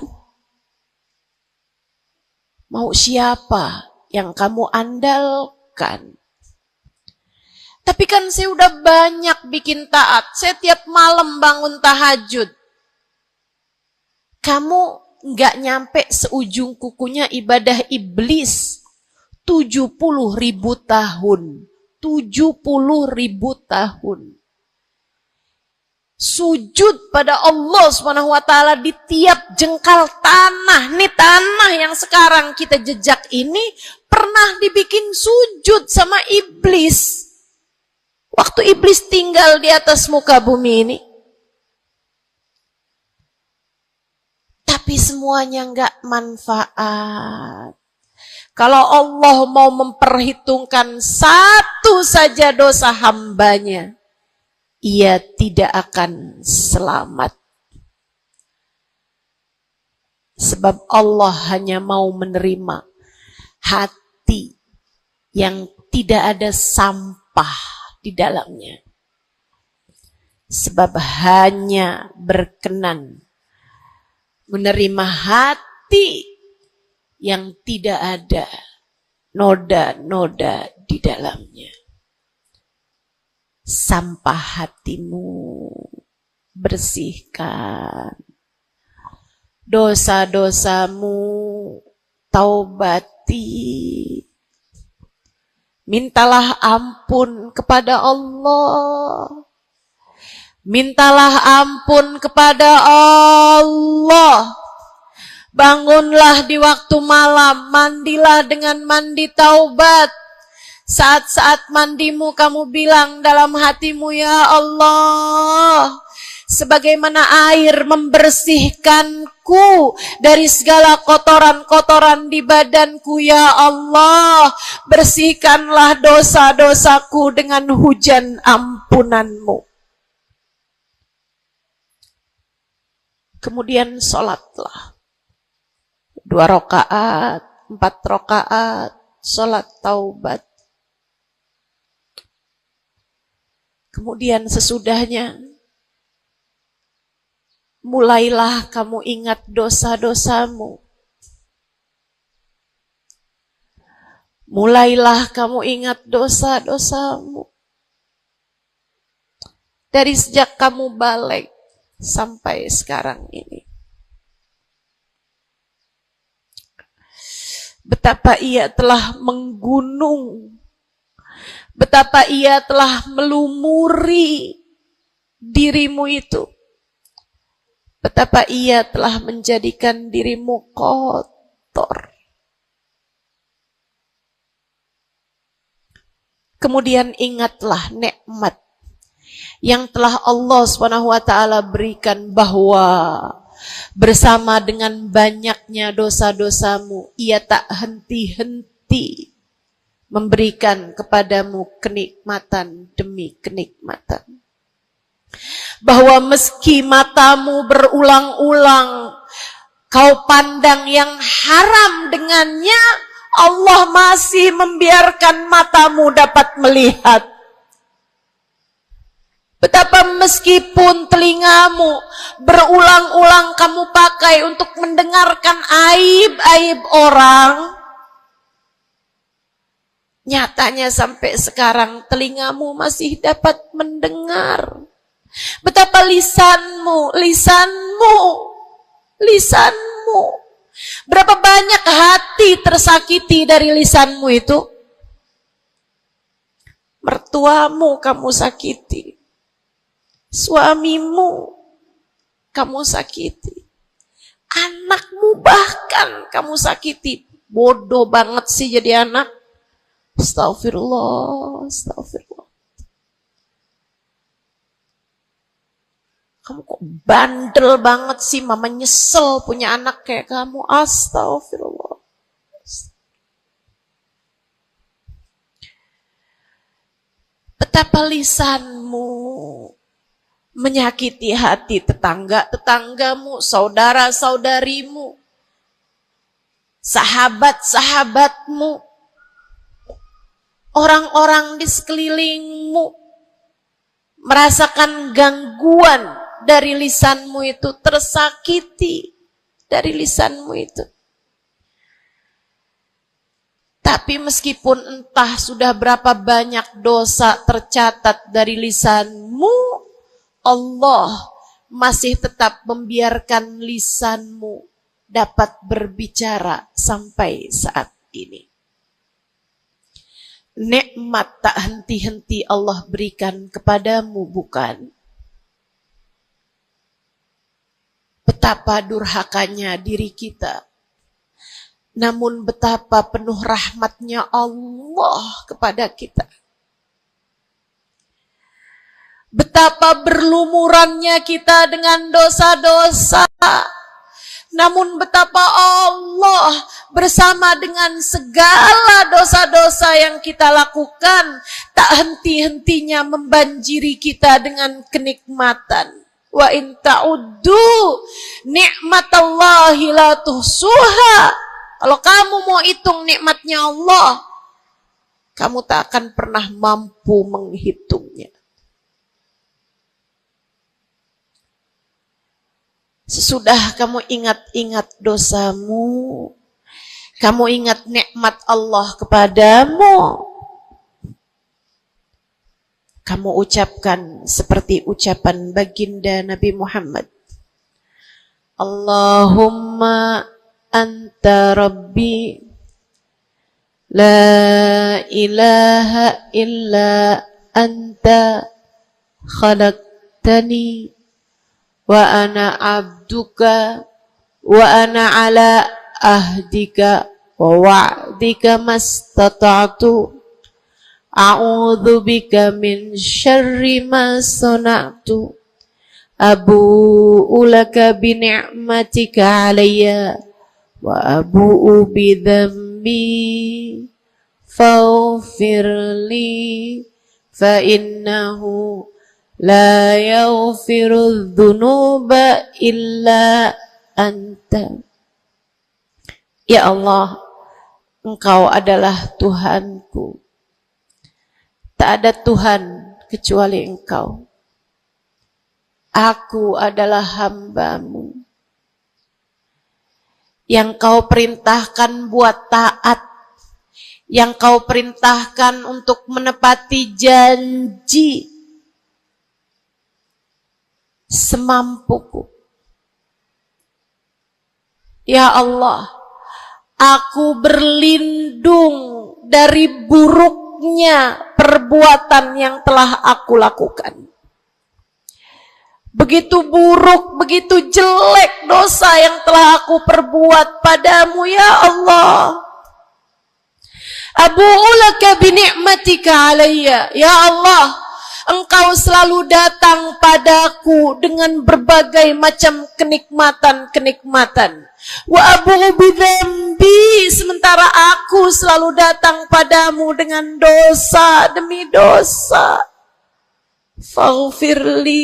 Mau siapa yang kamu andalkan? Tapi kan saya udah banyak bikin taat. Saya tiap malam bangun tahajud. Kamu nggak nyampe seujung kukunya ibadah iblis. 70.000 tahun. 70.000 tahun. Sujud pada Allah SWT di tiap jengkal tanah. Nih tanah yang sekarang kita jejak ini pernah dibikin sujud sama iblis. Waktu iblis tinggal di atas muka bumi ini. Tapi semuanya enggak manfaat. Kalau Allah mau memperhitungkan satu saja dosa hambanya, ia tidak akan selamat. Sebab Allah hanya mau menerima hati yang tidak ada sampah di dalamnya. Sebab hanya berkenan menerima hati yang tidak ada noda-noda di dalamnya. Sampah hatimu bersihkan. Dosa-dosamu taubati. Mintalah ampun kepada Allah. Mintalah ampun kepada Allah. Bangunlah di waktu malam, mandilah dengan mandi taubat. Saat-saat mandimu kamu bilang dalam hatimu, ya Allah, sebagaimana air membersihkanku dari segala kotoran-kotoran di badanku, ya Allah, bersihkanlah dosa-dosaku dengan hujan ampunanmu. Kemudian sholatlah. 2 rakaat, 4 rakaat, sholat taubat. Kemudian sesudahnya, mulailah kamu ingat dosa-dosamu. Mulailah kamu ingat dosa-dosamu. Dari sejak kamu balik sampai sekarang ini. Betapa ia telah menggunung. Betapa ia telah melumuri dirimu itu. Betapa ia telah menjadikan dirimu kotor. Kemudian ingatlah nikmat yang telah Allah SWT berikan, bahwa bersama dengan banyaknya dosa-dosamu, ia tak henti-henti memberikan kepadamu kenikmatan demi kenikmatan. Bahwa meski matamu berulang-ulang kau pandang yang haram dengannya, Allah masih membiarkan matamu dapat melihat. Betapa meskipun telingamu berulang-ulang kamu pakai untuk mendengarkan aib-aib orang, nyatanya sampai sekarang telingamu masih dapat mendengar. Betapa lisanmu, berapa banyak hati tersakiti dari lisanmu itu. Mertuamu kamu sakiti, suamimu kamu sakiti, anakmu bahkan kamu sakiti. Bodoh banget sih jadi anak. Astagfirullah, astagfirullah. Kamu kok bandel banget sih, mama nyesel punya anak kayak kamu. Astagfirullah. Betapa lisanmu menyakiti hati tetanggamu, saudara-saudarimu, sahabat-sahabatmu, orang-orang di sekelilingmu merasakan gangguan dari lisanmu itu, tersakiti dari lisanmu itu. Tapi meskipun entah sudah berapa banyak dosa tercatat dari lisanmu, Allah masih tetap membiarkan lisanmu dapat berbicara sampai saat ini. Nikmat tak henti-henti Allah berikan kepadamu, bukan? Betapa durhakanya diri kita. Namun betapa penuh rahmatnya Allah kepada kita. Betapa berlumurannya kita dengan dosa-dosa. Namun betapa Allah bersama dengan segala dosa-dosa yang kita lakukan, tak henti-hentinya membanjiri kita dengan kenikmatan. Wa in ta'uddu ni'matallahi la tuhsuha. Kalau kamu mau hitung nikmatnya Allah, kamu tak akan pernah mampu menghitungnya. Sesudah kamu ingat-ingat dosamu, kamu ingat nikmat Allah kepadamu, kamu ucapkan seperti ucapan baginda Nabi Muhammad. Allahumma anta rabbi la ilaha illa anta khalaqtani wa ana abduka wa ana ala ahdika wa wa'dika mastata'tu a'udzu bika min syarri ma sana'tu abu'u laka bi ni'matika 'alayya wa abu'u bi dhanbi faghfirli fa innahu la yaghfiru dzunuba illa anta. Ya Allah, Engkau adalah Tuhanku. Tak ada Tuhan kecuali Engkau. Aku adalah hamba-Mu yang Kau perintahkan buat taat, yang Kau perintahkan untuk menepati janji semampuku. Ya Allah, aku berlindung dari buruknya perbuatan yang telah aku lakukan. Begitu buruk, begitu jelek dosa yang telah aku perbuat padamu, ya Allah. Abu'u laka bi ni'matika 'alayya. Ya Allah, Engkau selalu datang padaku dengan berbagai macam kenikmatan-kenikmatan. Wa abu'u bi dzambi, sementara aku selalu datang padamu dengan dosa demi dosa. Faghfirli,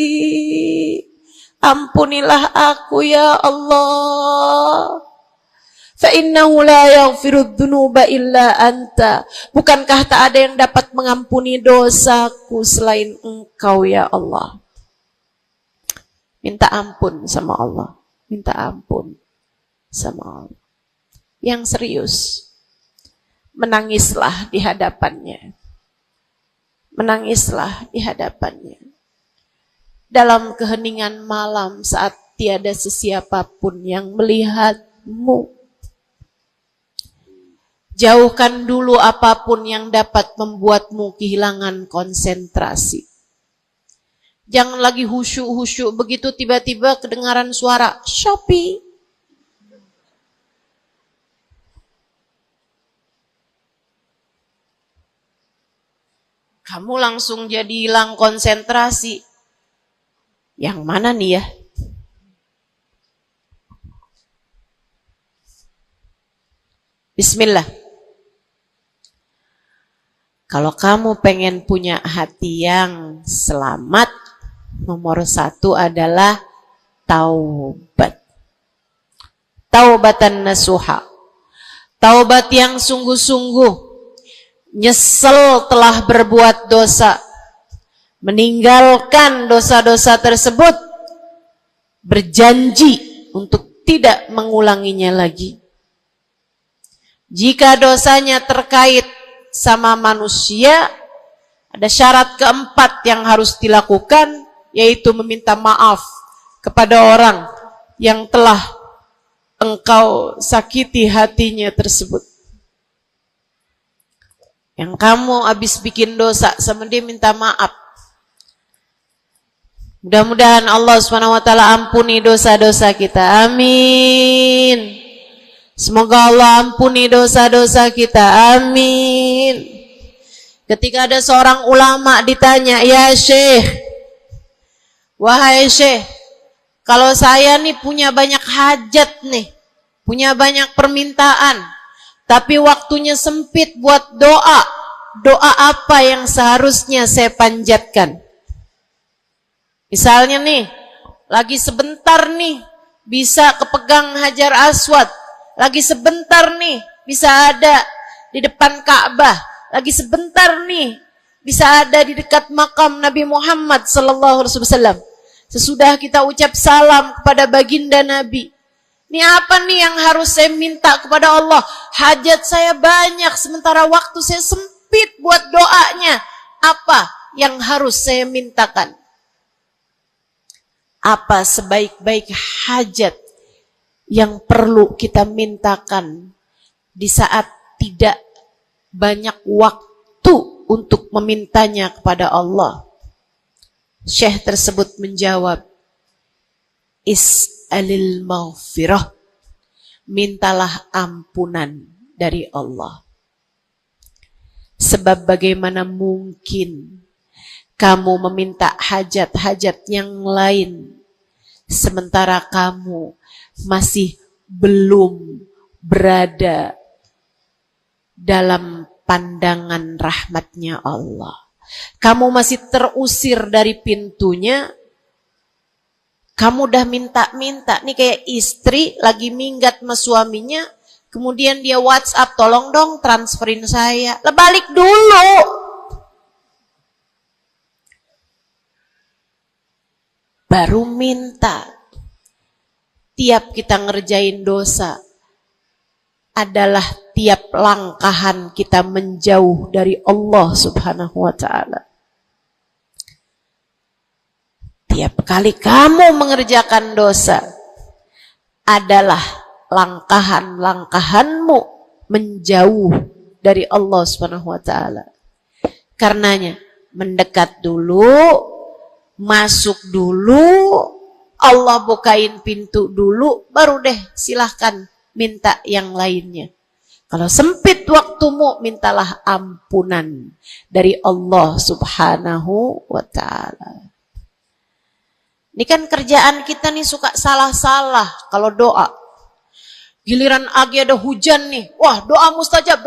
ampunilah aku ya Allah. Fa innahu la yaghfiru dzunuba illa anta. Bukankah tak ada yang dapat mengampuni dosaku selain Engkau ya Allah. Minta ampun sama Allah. Minta ampun sama Allah. Yang serius, menangislah di hadapannya. Menangislah di hadapannya. Dalam keheningan malam saat tiada sesiapapun yang melihatmu. Jauhkan dulu apapun yang dapat membuatmu kehilangan konsentrasi. Jangan lagi khusyuk-khusyuk begitu tiba-tiba kedengaran suara Shopee. kamu langsung jadi hilang konsentrasi. Yang mana nih ya? Bismillah. Kalau kamu pengen punya hati yang selamat, nomor 1 adalah taubat. Taubatan nasuha. Taubat yang sungguh-sungguh. Nyesel telah berbuat dosa. Meninggalkan dosa-dosa tersebut. Berjanji untuk tidak mengulanginya lagi. Jika dosanya terkait sama manusia, ada syarat keempat yang harus dilakukan, yaitu meminta maaf kepada orang yang telah engkau sakiti hatinya tersebut. Yang kamu habis bikin dosa sama dia, minta maaf. Mudah-mudahan Allah SWT ampuni dosa-dosa kita. Amin. Semoga Allah ampuni dosa-dosa kita. Amin. Ketika ada seorang ulama ditanya, ya Syekh, wahai Syekh, kalau saya nih punya banyak hajat nih, punya banyak permintaan, tapi waktunya sempit buat doa, doa apa yang seharusnya saya panjatkan? Misalnya nih, lagi sebentar nih, bisa kepegang Hajar Aswad. Lagi sebentar nih, bisa ada di depan Ka'bah. Lagi sebentar nih, bisa ada di dekat makam Nabi Muhammad SAW. Sesudah kita ucap salam kepada baginda Nabi. Ini apa nih yang harus saya minta kepada Allah? Hajat saya banyak, sementara waktu saya sempit buat doanya. Apa yang harus saya mintakan? Apa sebaik-baik hajat yang perlu kita mintakan di saat tidak banyak waktu untuk memintanya kepada Allah? Syekh tersebut menjawab, is'alil maghfirah, mintalah ampunan dari Allah. Sebab bagaimana mungkin kamu meminta hajat-hajat yang lain sementara kamu masih belum berada dalam pandangan rahmatnya Allah. Kamu masih terusir dari pintunya. Kamu udah minta-minta. Nih kayak istri lagi minggat sama suaminya. Kemudian dia WhatsApp, tolong dong transferin saya. Lah balik dulu. Baru minta. Tiap kita ngerjain dosa adalah tiap langkahan kita menjauh dari Allah Subhanahu wa ta'ala. Tiap kali kamu mengerjakan dosa adalah langkahan-langkahanmu menjauh dari Allah Subhanahu wa ta'ala. Karenanya mendekat dulu, masuk dulu, Allah bukain pintu dulu, baru deh silahkan minta yang lainnya. Kalau sempit waktumu, mintalah ampunan dari Allah Subhanahu wa ta'ala. Ini kan kerjaan kita nih suka salah-salah kalau doa. Giliran lagi ada hujan nih, wah doa mustajab,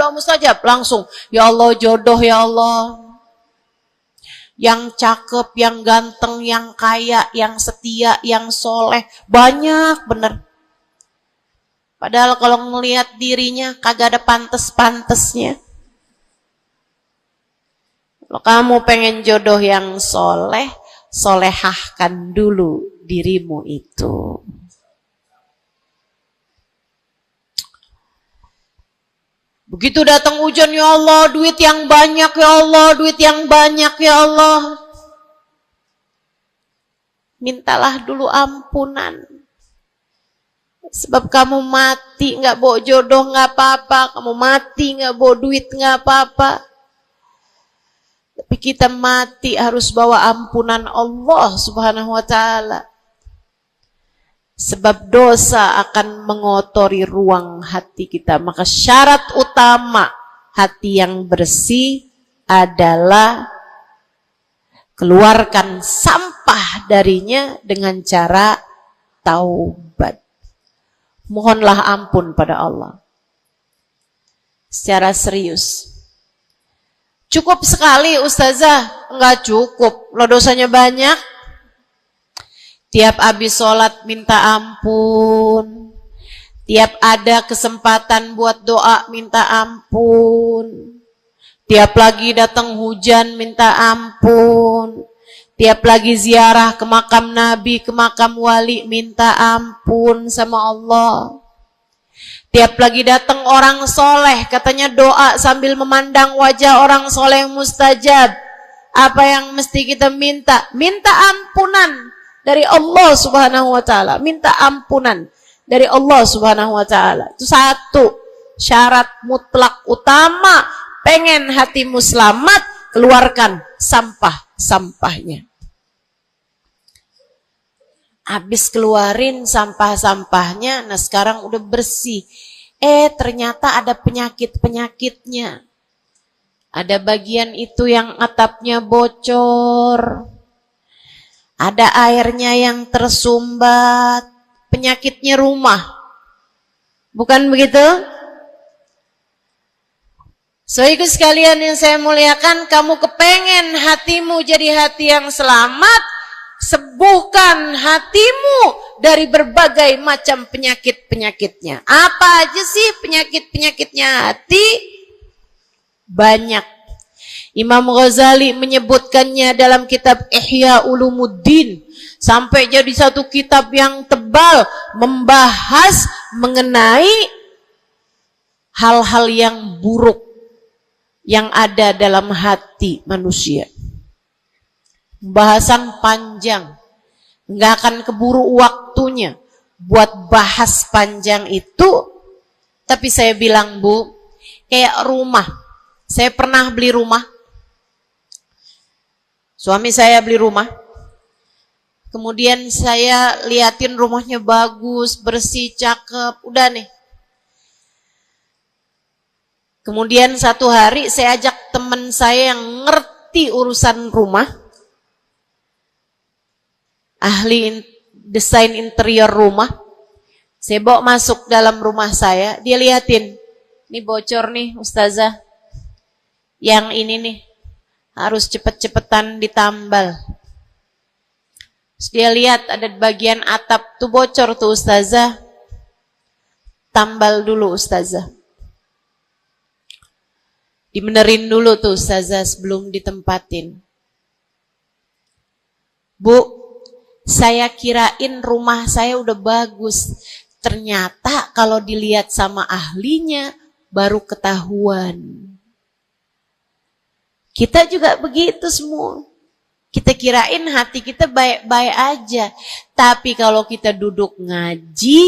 langsung, ya Allah jodoh ya Allah. Yang cakep, yang ganteng, yang kaya, yang setia, yang soleh. Banyak bener. Padahal kalau ngelihat dirinya kagak ada pantes-pantesnya. Kalau kamu pengen jodoh yang soleh, solehahkan dulu dirimu itu. Begitu datang hujan, ya Allah, duit yang banyak, ya Allah, duit yang banyak, ya Allah. Mintalah dulu ampunan. Sebab kamu mati, gak bawa jodoh, gak apa-apa. Kamu mati, gak bawa duit, gak apa-apa. Tapi kita mati harus bawa ampunan Allah Subhanahu wa ta'ala. Sebab dosa akan mengotori ruang hati kita. Maka syarat utama hati yang bersih adalah keluarkan sampah darinya dengan cara taubat. Mohonlah ampun pada Allah. Secara serius. Cukup sekali Ustazah? Enggak cukup. Lo dosanya banyak. Tiap habis sholat minta ampun. Tiap ada kesempatan buat doa minta ampun. Tiap lagi datang hujan minta ampun. Tiap lagi ziarah ke makam Nabi, ke makam wali minta ampun sama Allah. Tiap lagi datang orang soleh, katanya doa sambil memandang wajah orang soleh mustajab. Apa yang mesti kita minta? Minta ampunan dari Allah Subhanahu wa ta'ala. Minta ampunan dari Allah Subhanahu wa ta'ala. Itu satu syarat mutlak utama. Pengen hatimu selamat, keluarkan sampah-sampahnya. Habis keluarin sampah-sampahnya, nah sekarang udah bersih. Ternyata ada penyakit-penyakitnya. Ada bagian itu yang atapnya bocor. Ada airnya yang tersumbat. Penyakitnya rumah. Bukan begitu? So ikut sekalian yang saya muliakan, kamu kepengen hatimu jadi hati yang selamat, sembuhkan hatimu dari berbagai macam penyakit-penyakitnya. Apa aja sih penyakit-penyakitnya hati? Banyak. Imam Ghazali menyebutkannya dalam kitab Ihya Ulumuddin. Sampai jadi satu kitab yang tebal membahas mengenai hal-hal yang buruk yang ada dalam hati manusia. Pembahasan panjang, nggak akan keburu waktunya buat bahas panjang itu. Tapi saya bilang, Bu, kayak rumah. Saya pernah beli rumah. Suami saya beli rumah. Kemudian saya liatin rumahnya bagus, bersih, cakep, udah nih. Kemudian satu hari saya ajak teman saya yang ngerti urusan rumah, ahli desain interior rumah. Saya bawa masuk dalam rumah saya, dia liatin, ini bocor nih Ustazah, yang ini nih harus cepet-cepetan ditambal. Terus dia lihat ada bagian atap tuh bocor tuh Ustazah, tambal dulu Ustazah. Dibenerin dulu tuh Ustazah sebelum ditempatin. Bu, saya kirain rumah saya udah bagus. Ternyata kalau dilihat sama ahlinya baru ketahuan. Kita juga begitu semua. Kita kirain hati kita baik-baik aja. Tapi kalau kita duduk ngaji,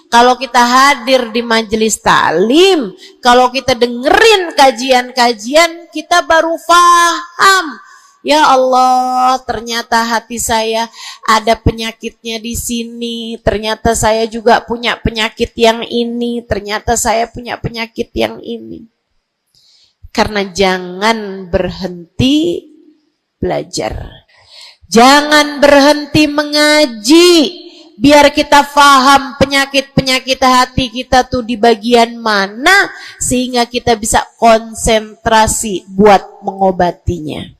kalau kita hadir di majelis taklim, kalau kita dengerin kajian-kajian, kita baru paham. Ya Allah, ternyata hati saya ada penyakitnya di sini. Ternyata saya juga punya penyakit yang ini. Ternyata saya punya penyakit yang ini. Karena jangan berhenti belajar. Jangan berhenti mengaji. Biar kita paham penyakit-penyakit hati kita tuh di bagian mana. Sehingga kita bisa konsentrasi buat mengobatinya.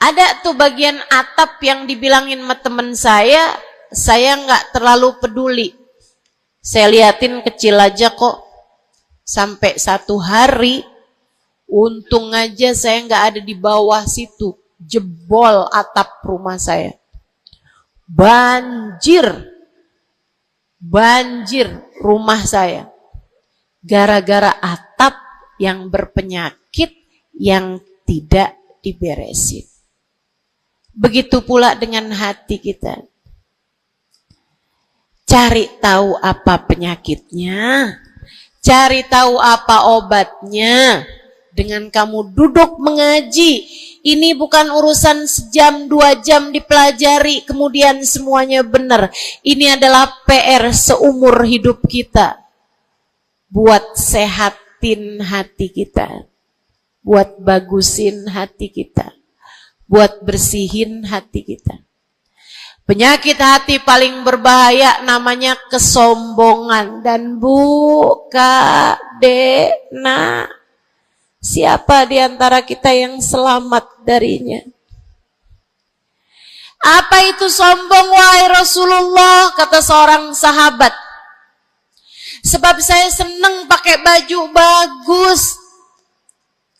Ada tuh bagian atap yang dibilangin sama temen saya nggak terlalu peduli. Saya liatin kecil aja kok. Sampai satu hari, untung aja saya nggak ada di bawah situ, jebol atap rumah saya. Banjir rumah saya. Gara-gara atap yang berpenyakit yang tidak diberesin. Begitu pula dengan hati kita. Cari tahu apa penyakitnya. Cari tahu apa obatnya. Dengan kamu duduk mengaji. Ini bukan urusan sejam, 2 jam dipelajari. Kemudian semuanya benar. Ini adalah PR seumur hidup kita. Buat sehatin hati kita. buat bagusin hati kita, buat bersihin hati kita. Penyakit hati paling berbahaya namanya kesombongan. Dan Bu, Kak, Dek, Nak, siapa di antara kita yang selamat darinya? Apa itu sombong, wahai Rasulullah? Kata seorang sahabat, sebab saya senang pakai baju bagus.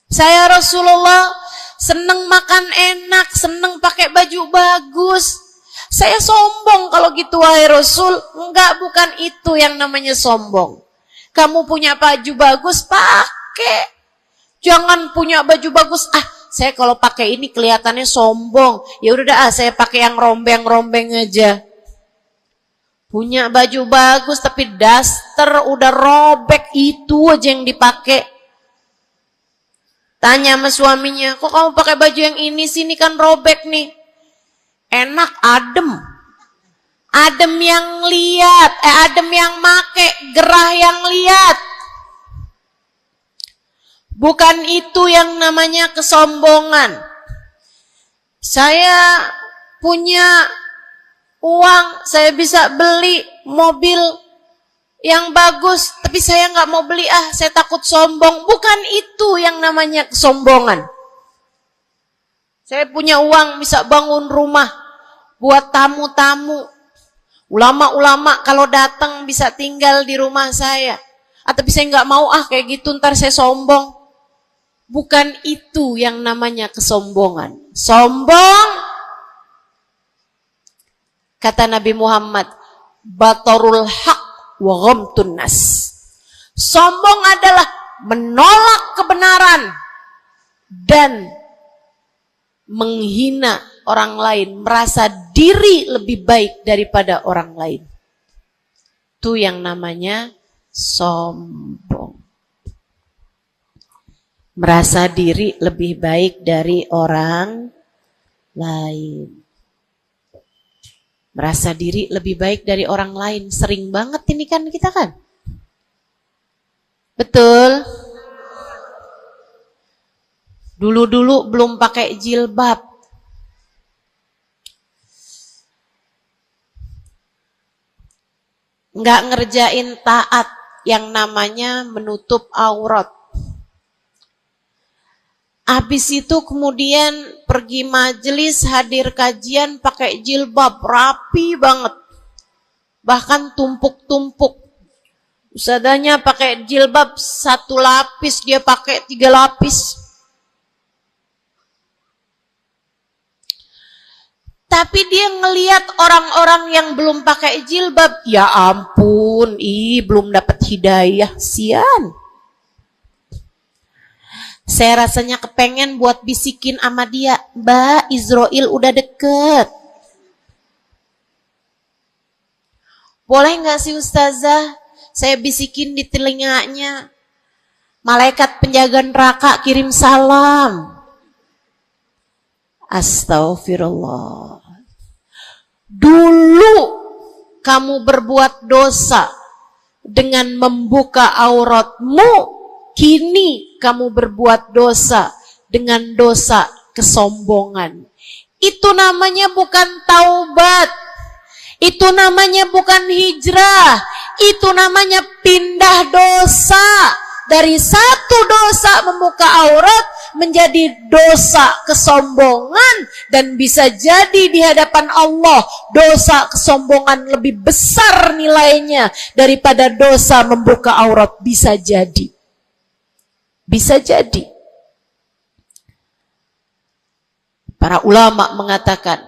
Saya Rasulullah senang makan enak, senang pakai baju bagus. Saya sombong kalau gitu, wahai Rasul. Enggak, bukan itu yang namanya sombong. Kamu punya baju bagus, pakai. Jangan punya baju bagus, saya kalau pakai ini kelihatannya sombong. Ya udah dah, saya pakai yang rombeng-rombeng aja. Punya baju bagus tapi daster udah robek, itu aja yang dipakai. Tanya sama suaminya, kok kamu pakai baju yang ini sih, ini kan robek nih. Enak, adem. Adem yang lihat, adem yang make, gerah yang lihat. Bukan itu yang namanya kesombongan. Saya punya uang, saya bisa beli mobil yang bagus, tapi saya nggak mau beli, saya takut sombong. Bukan itu yang namanya kesombongan. Saya punya uang, bisa bangun rumah buat tamu-tamu. Ulama-ulama kalau datang bisa tinggal di rumah saya. Tapi saya nggak mau, kayak gitu ntar saya sombong. Bukan itu yang namanya kesombongan. Sombong, kata Nabi Muhammad, batarul haq wa ghamtun nas. Sombong adalah menolak kebenaran dan menghina orang lain, merasa diri lebih baik daripada orang lain. Itu yang namanya sombong. Merasa diri lebih baik dari orang lain. Merasa diri lebih baik dari orang lain. Sering banget ini kan kita kan. Betul? Dulu-dulu belum pakai jilbab. Nggak ngerjain taat yang namanya menutup aurat. Habis itu kemudian pergi majelis, hadir kajian pakai jilbab, rapi banget. Bahkan tumpuk-tumpuk. Ustadzanya pakai jilbab 1 lapis, dia pakai 3 lapis. Tapi dia ngelihat orang-orang yang belum pakai jilbab, ya ampun, belum dapat hidayah, sian. Saya rasanya kepengen buat bisikin sama dia, Mbak, Israel udah deket. Boleh gak sih Ustazah, saya bisikin di telinganya, malaikat penjaga neraka kirim salam. Astaghfirullah. Dulu kamu berbuat dosa dengan membuka auratmu, kini kamu berbuat dosa dengan dosa kesombongan. Itu namanya bukan taubat. Itu namanya bukan hijrah. Itu namanya pindah dosa. Dari satu dosa membuka aurat menjadi dosa kesombongan, dan bisa jadi di hadapan Allah dosa kesombongan lebih besar nilainya daripada dosa membuka aurat. Bisa jadi. Bisa jadi. Para ulama mengatakan,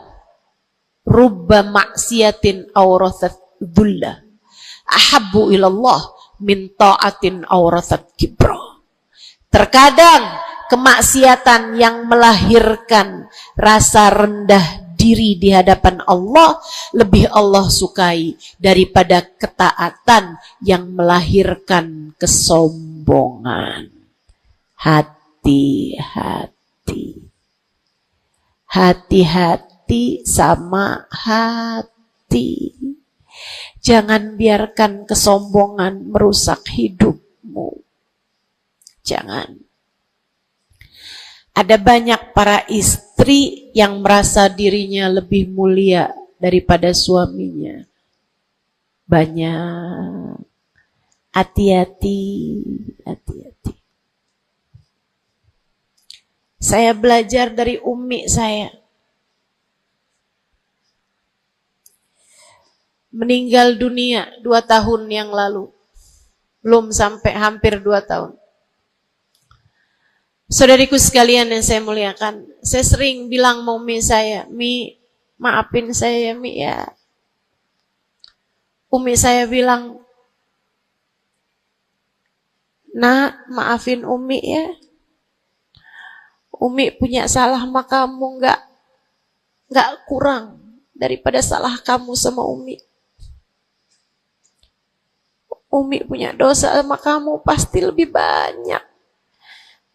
rubba maksiatin aurathat dhulla ahabbu ilallah min ta'atin aurathat kibra. Terkadang kemaksiatan yang melahirkan rasa rendah diri di hadapan Allah lebih Allah sukai daripada ketaatan yang melahirkan kesombongan. Hati-hati. Hati-hati sama hati. Jangan biarkan kesombongan merusak hidupmu. Jangan. Ada banyak para istri yang merasa dirinya lebih mulia daripada suaminya. Banyak. Hati-hati, hati-hati. Saya belajar dari umi saya. Meninggal dunia 2 tahun yang lalu. Belum sampai hampir 2 tahun. Saudariku sekalian yang saya muliakan, saya sering bilang sama umi saya, Mi, maafin saya Mi ya. Umi saya bilang, Nak, maafin Umi ya. Umi punya salah sama kamu nggak kurang daripada salah kamu sama Umi. Umi punya dosa sama kamu pasti lebih banyak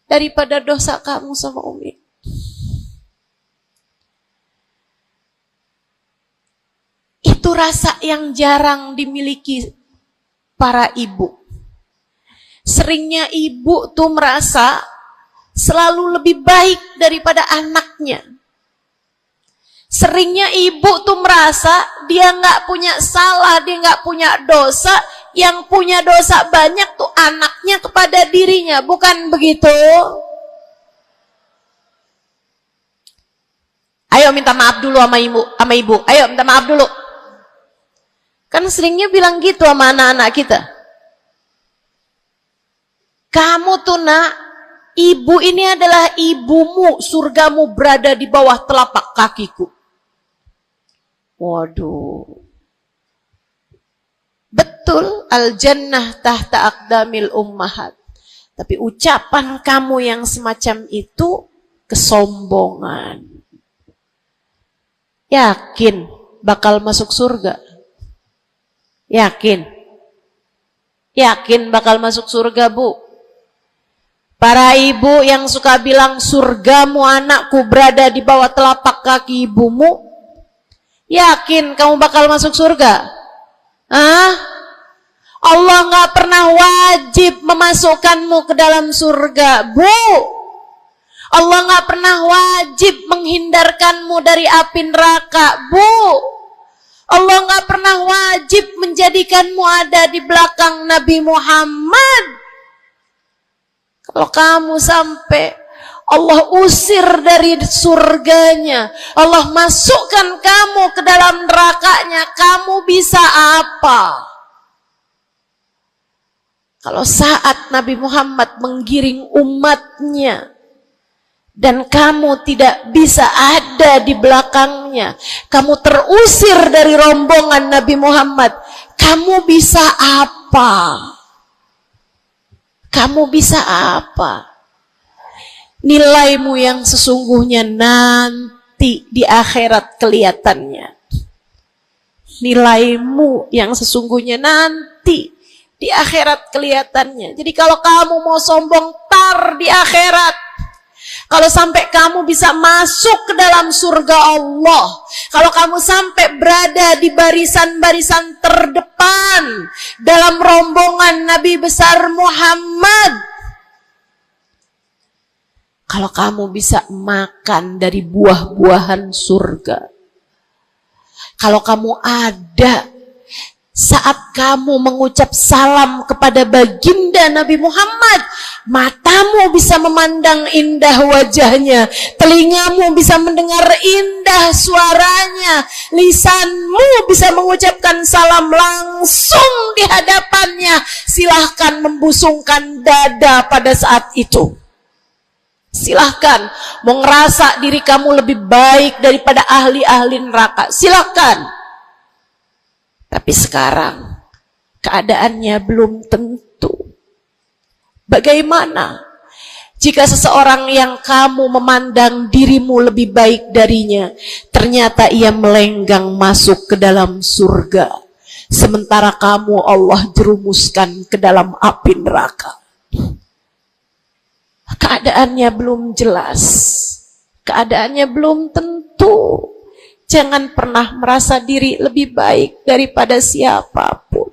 daripada dosa kamu sama Umi. Itu rasa yang jarang dimiliki para ibu. Seringnya ibu tuh merasa selalu lebih baik daripada anaknya. Seringnya ibu tuh merasa dia nggak punya salah, dia nggak punya dosa. Yang punya dosa banyak tuh anaknya kepada dirinya, bukan begitu? Ayo minta maaf dulu sama ibu. Ayo minta maaf dulu. Kan seringnya bilang gitu sama anak-anak kita. Kamu tuh nak, ibu ini adalah ibumu, surgamu berada di bawah telapak kakiku. Waduh. Betul, al-jannah tahta aqdamil ummahat. Tapi ucapan kamu yang semacam itu kesombongan. Yakin bakal masuk surga? Yakin? Yakin bakal masuk surga, Bu? Para ibu yang suka bilang surgamu anakku berada di bawah telapak kaki ibumu, yakin kamu bakal masuk surga? Hah? Allah nggak pernah wajib memasukkanmu ke dalam surga, Bu. Allah nggak pernah wajib menghindarkanmu dari api neraka, Bu. Allah nggak pernah wajib menjadikanmu ada di belakang Nabi Muhammad. Kalau kamu sampai Allah usir dari surganya, Allah masukkan kamu ke dalam nerakanya, kamu bisa apa? Kalau saat Nabi Muhammad menggiring umatnya dan kamu tidak bisa ada di belakangnya, kamu terusir dari rombongan Nabi Muhammad, kamu bisa apa? Kamu bisa apa? Nilaimu yang sesungguhnya nanti di akhirat kelihatannya. Nilaimu yang sesungguhnya nanti di akhirat kelihatannya. Jadi kalau kamu mau sombong, tar di akhirat. Kalau sampai kamu bisa masuk ke dalam surga Allah, kalau kamu sampai berada di barisan-barisan terdepan dalam rombongan Nabi besar Muhammad, kalau kamu bisa makan dari buah-buahan surga, kalau kamu ada saat kamu mengucap salam kepada baginda Nabi Muhammad, matamu bisa memandang indah wajahnya, telingamu bisa mendengar indah suaranya, lisanmu bisa mengucapkan salam langsung di hadapannya. Silahkan membusungkan dada pada saat itu. Silahkan mau ngerasa diri kamu lebih baik daripada ahli-ahli neraka. Silahkan. Tapi sekarang keadaannya belum tentu. Bagaimana jika seseorang yang kamu memandang dirimu lebih baik darinya, ternyata ia melenggang masuk ke dalam surga, sementara kamu Allah jerumuskan ke dalam api neraka? Keadaannya belum jelas, keadaannya belum tentu. Jangan pernah merasa diri lebih baik daripada siapapun.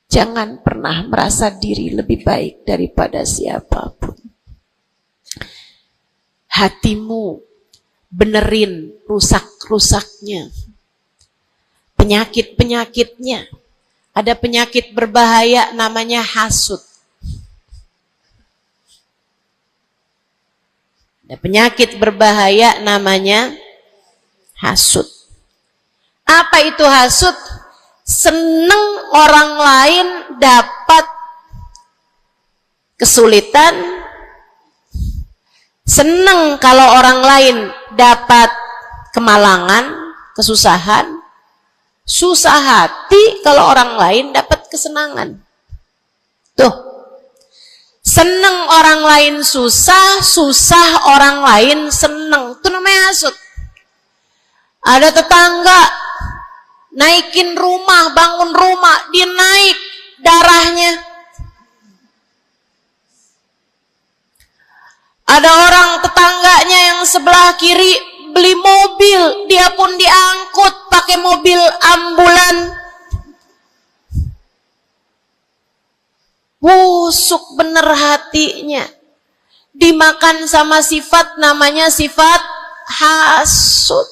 Jangan pernah merasa diri lebih baik daripada siapapun. hatimu, benerin rusak-rusaknya, penyakit-penyakitnya. Ada penyakit berbahaya namanya hasud. Ada penyakit berbahaya namanya hasud. Apa itu hasud? Seneng orang lain dapat kesulitan, seneng kalau orang lain dapat kemalangan, kesusahan, susah hati kalau orang lain dapat kesenangan. Tuh, seneng orang lain susah, susah orang lain seneng. Itu namanya hasud. Ada tetangga naikin rumah, bangun rumah, dia naik darahnya. Ada orang tetangganya yang sebelah kiri beli mobil, dia pun diangkut pakai mobil ambulan. Busuk bener hatinya. Dimakan sama sifat namanya sifat hasud.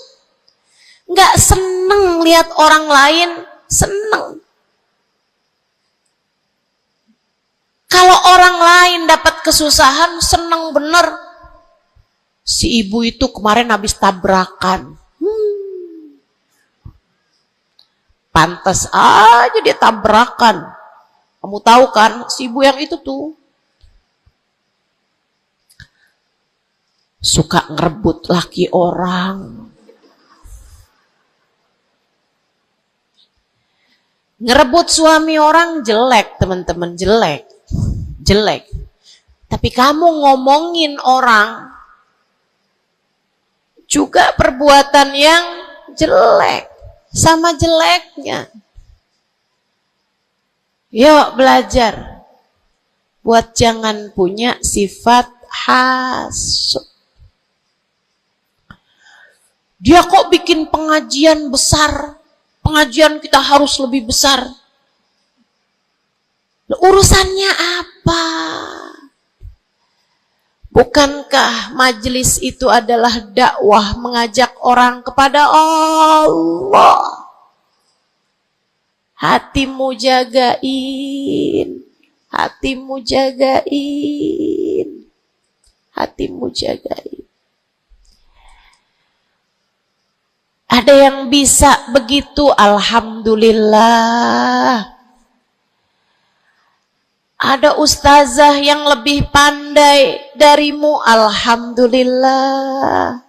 Nggak seneng lihat orang lain seneng. Kalau orang lain dapat kesusahan, seneng bener. Si ibu itu kemarin habis tabrakan. Pantas aja dia tabrakan. Kamu tahu kan, si ibu yang itu tuh suka ngerebut laki orang. Ngerebut suami orang jelek, teman-teman, jelek. Jelek. Tapi kamu ngomongin orang juga perbuatan yang jelek, sama jeleknya. Yuk belajar buat jangan punya sifat hasud. Dia kok bikin pengajian besar, pengajian kita harus lebih besar. Urusannya apa? Bukankah majelis itu adalah dakwah mengajak orang kepada Allah? Hatimu jagain, hatimu jagain, hatimu jagain. Ada yang bisa begitu, alhamdulillah. Ada ustazah yang lebih pandai darimu, alhamdulillah.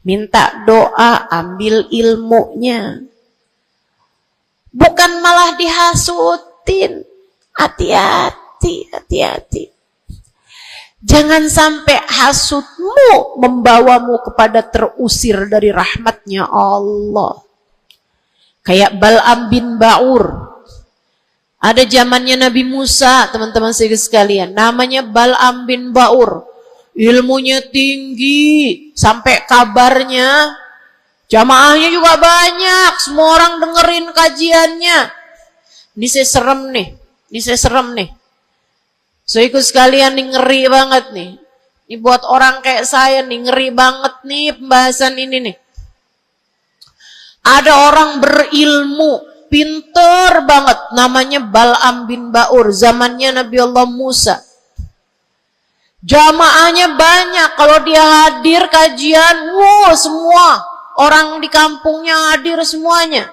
Minta doa, ambil ilmunya. Bukan malah dihasutin. Hati-hati, hati-hati. Jangan sampai hasutmu membawamu kepada terusir dari rahmatnya Allah. Kayak Bal'am bin Ba'ur. Ada zamannya Nabi Musa, teman-teman sekalian. Namanya Bal'am bin Ba'ur. Ilmunya tinggi. Sampai kabarnya jamaahnya juga banyak. Semua orang dengerin kajiannya. Ini saya serem nih. Ini saya serem nih. So ikut sekalian nih, ngeri banget nih. Ini buat orang kayak saya nih, ngeri banget nih pembahasan ini nih. Ada orang berilmu, pinter banget, namanya Bal'am bin Ba'ur, zamannya Nabi Allah Musa. Jamaahnya banyak, kalau dia hadir kajian, semua orang di kampungnya hadir semuanya.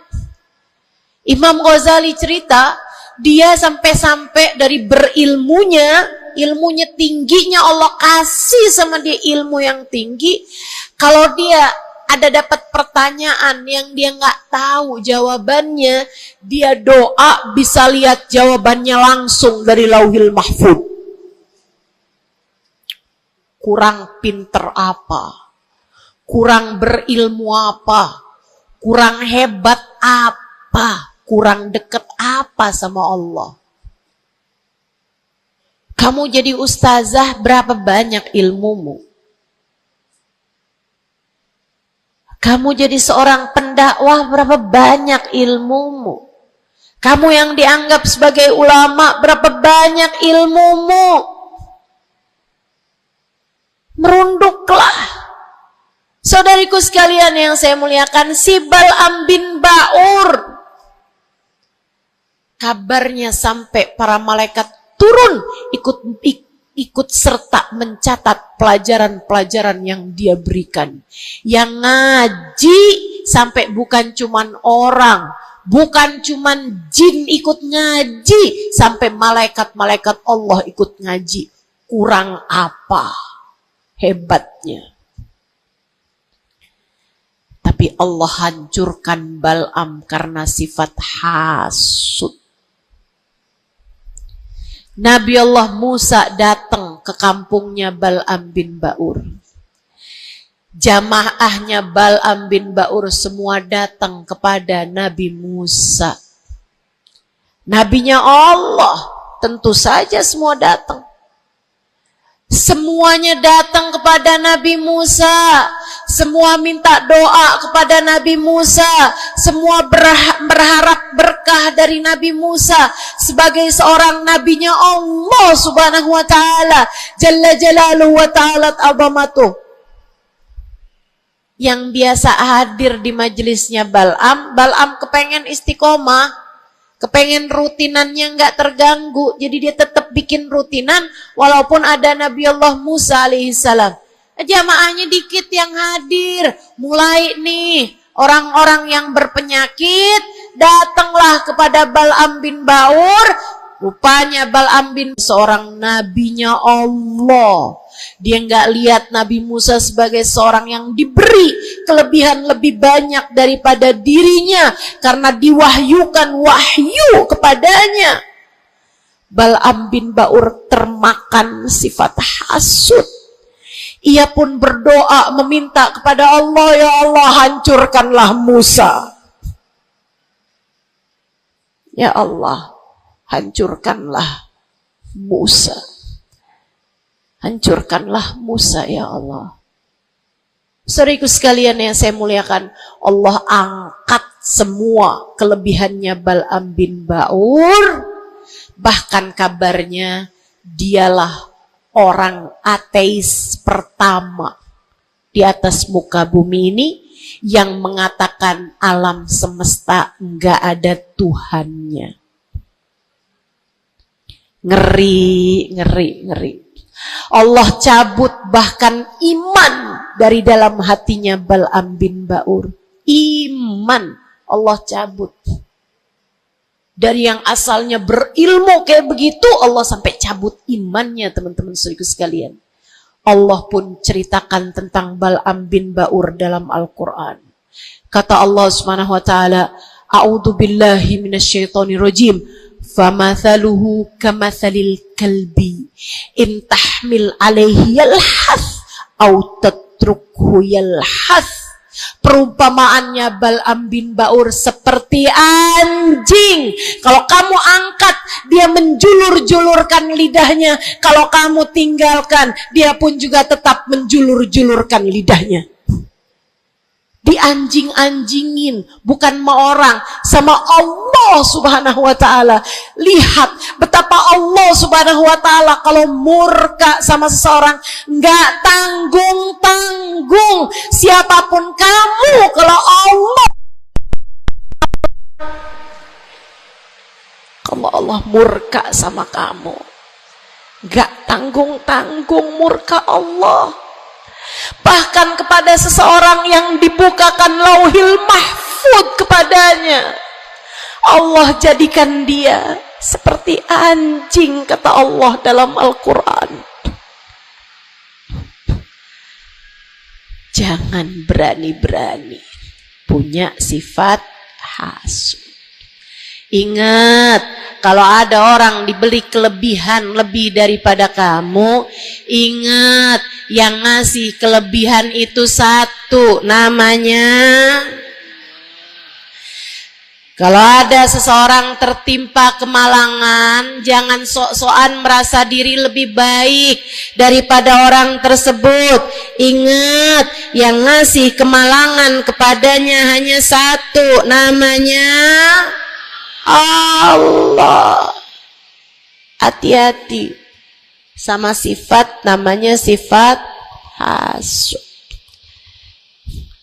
Imam Ghazali cerita, dia sampai-sampai dari berilmunya, ilmunya tingginya, Allah kasih sama dia ilmu yang tinggi. Kalau dia ada dapat pertanyaan yang dia nggak tahu jawabannya, dia doa bisa lihat jawabannya langsung dari Lauhil Mahfuz. Kurang pinter apa? Kurang berilmu apa? Kurang hebat apa? Kurang dekat apa sama Allah? Kamu jadi ustazah, berapa banyak ilmumu? Kamu jadi seorang pendakwah, berapa banyak ilmumu? Kamu yang dianggap sebagai ulama, berapa banyak ilmumu? Merunduk Saudariku sekalian yang saya muliakan, si Bal'am bin Ba'ur, kabarnya sampai para malaikat turun ikut serta mencatat pelajaran-pelajaran yang dia berikan. Yang ngaji sampai bukan cuman orang, bukan cuman jin ikut ngaji, sampai malaikat-malaikat Allah ikut ngaji. Kurang apa hebatnya? Tapi Allah hancurkan Bal'am karena sifat hasud. Nabi Allah Musa datang ke kampungnya Bal'am bin Ba'ur. Jamaahnya Bal'am bin Ba'ur semua datang kepada Nabi Musa. Nabinya Allah, tentu saja semua datang. Semuanya datang kepada Nabi Musa. Semua minta doa kepada Nabi Musa. Semua berharap berkah dari Nabi Musa sebagai seorang nabinya Allah Subhanahu wa taala, Jalla Jalaluhu wa ta'alat azamatuh. Yang biasa hadir di majelisnya Bal'am kepengen istiqomah, kepengen rutinannya nggak terganggu, jadi dia tetap bikin rutinan walaupun ada Nabi Allah Musa alaihissalam. Jamaahnya dikit yang hadir. Mulai nih orang-orang yang berpenyakit datanglah kepada Bal'am bin Ba'ur. Rupanya Bal'am bin seorang nabinya Allah. Dia nggak lihat Nabi Musa sebagai seorang yang diberi kelebihan lebih banyak daripada dirinya karena diwahyukan wahyu kepadanya. Bal'am bin Ba'ur termakan sifat hasud. Ia pun berdoa meminta kepada Allah, ya Allah hancurkanlah Musa. Ya Allah, hancurkanlah Musa. Hancurkanlah Musa ya Allah. Saudaraku sekalian yang saya muliakan, Allah angkat semua kelebihannya Bal'am bin Ba'ur. Bahkan kabarnya dialah orang ateis pertama di atas muka bumi ini yang mengatakan alam semesta enggak ada Tuhannya. Ngeri. Allah cabut bahkan iman dari dalam hatinya Bal'am bin Ba'ur. Iman Allah cabut. Dari yang asalnya berilmu kayak begitu, Allah sampai cabut imannya, teman-teman saudaraku sekalian. Allah pun ceritakan tentang Bal'am bin Ba'ur dalam Al-Quran. Kata Allah Subhanahu wa taala, "A'udzu billahi minasyaitonir rajim. Famathaluhu kamathalil kalbi in tahmil 'alaihi yalhath aw tatrukhu yalhath." Perumpamaannya Bal'am bin Ba'ur seperti anjing. Kalau kamu angkat, dia menjulur-julurkan lidahnya. Kalau kamu tinggalkan, dia pun juga tetap menjulur-julurkan lidahnya. Dianjing-anjingin, bukan sama orang, sama Allah Subhanahu wa ta'ala. Lihat betapa Allah Subhanahu wa ta'ala kalau murka sama seseorang nggak tanggung-tanggung. Siapapun kamu, kalau Allah murka sama kamu, nggak tanggung-tanggung murka Allah. Bahkan kepada seseorang yang dibukakan lauhil mahfud kepadanya, Allah jadikan dia seperti anjing, kata Allah dalam Al-Quran. Jangan berani-berani punya sifat hasud. Ingat, kalau ada orang diberi kelebihan lebih daripada kamu, ingat, yang ngasih kelebihan itu satu, namanya. Kalau ada seseorang tertimpa kemalangan, jangan sok-sokan merasa diri lebih baik daripada orang tersebut. Ingat, yang ngasih kemalangan kepadanya hanya satu, namanya Allah. Hati-hati sama sifat namanya sifat hasud.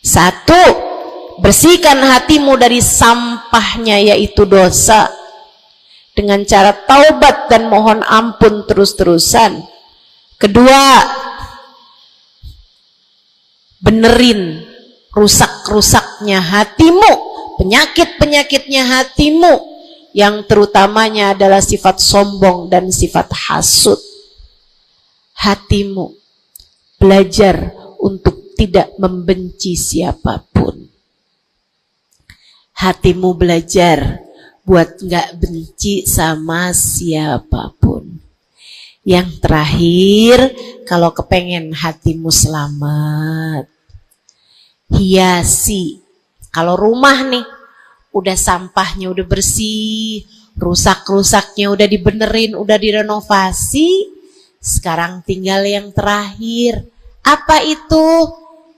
Satu, bersihkan hatimu dari sampahnya yaitu dosa dengan cara taubat dan mohon ampun terus-terusan. Kedua, benerin rusak-rusaknya hatimu, penyakit-penyakitnya hatimu, yang terutamanya adalah sifat sombong dan sifat hasud. Hatimu belajar untuk tidak membenci siapapun. Hatimu belajar buat gak benci sama siapapun. Yang terakhir, kalau kepengen hatimu selamat, hiasi. Kalau rumah nih, udah sampahnya udah bersih, rusak-rusaknya udah dibenerin, udah direnovasi, sekarang tinggal yang terakhir. Apa itu?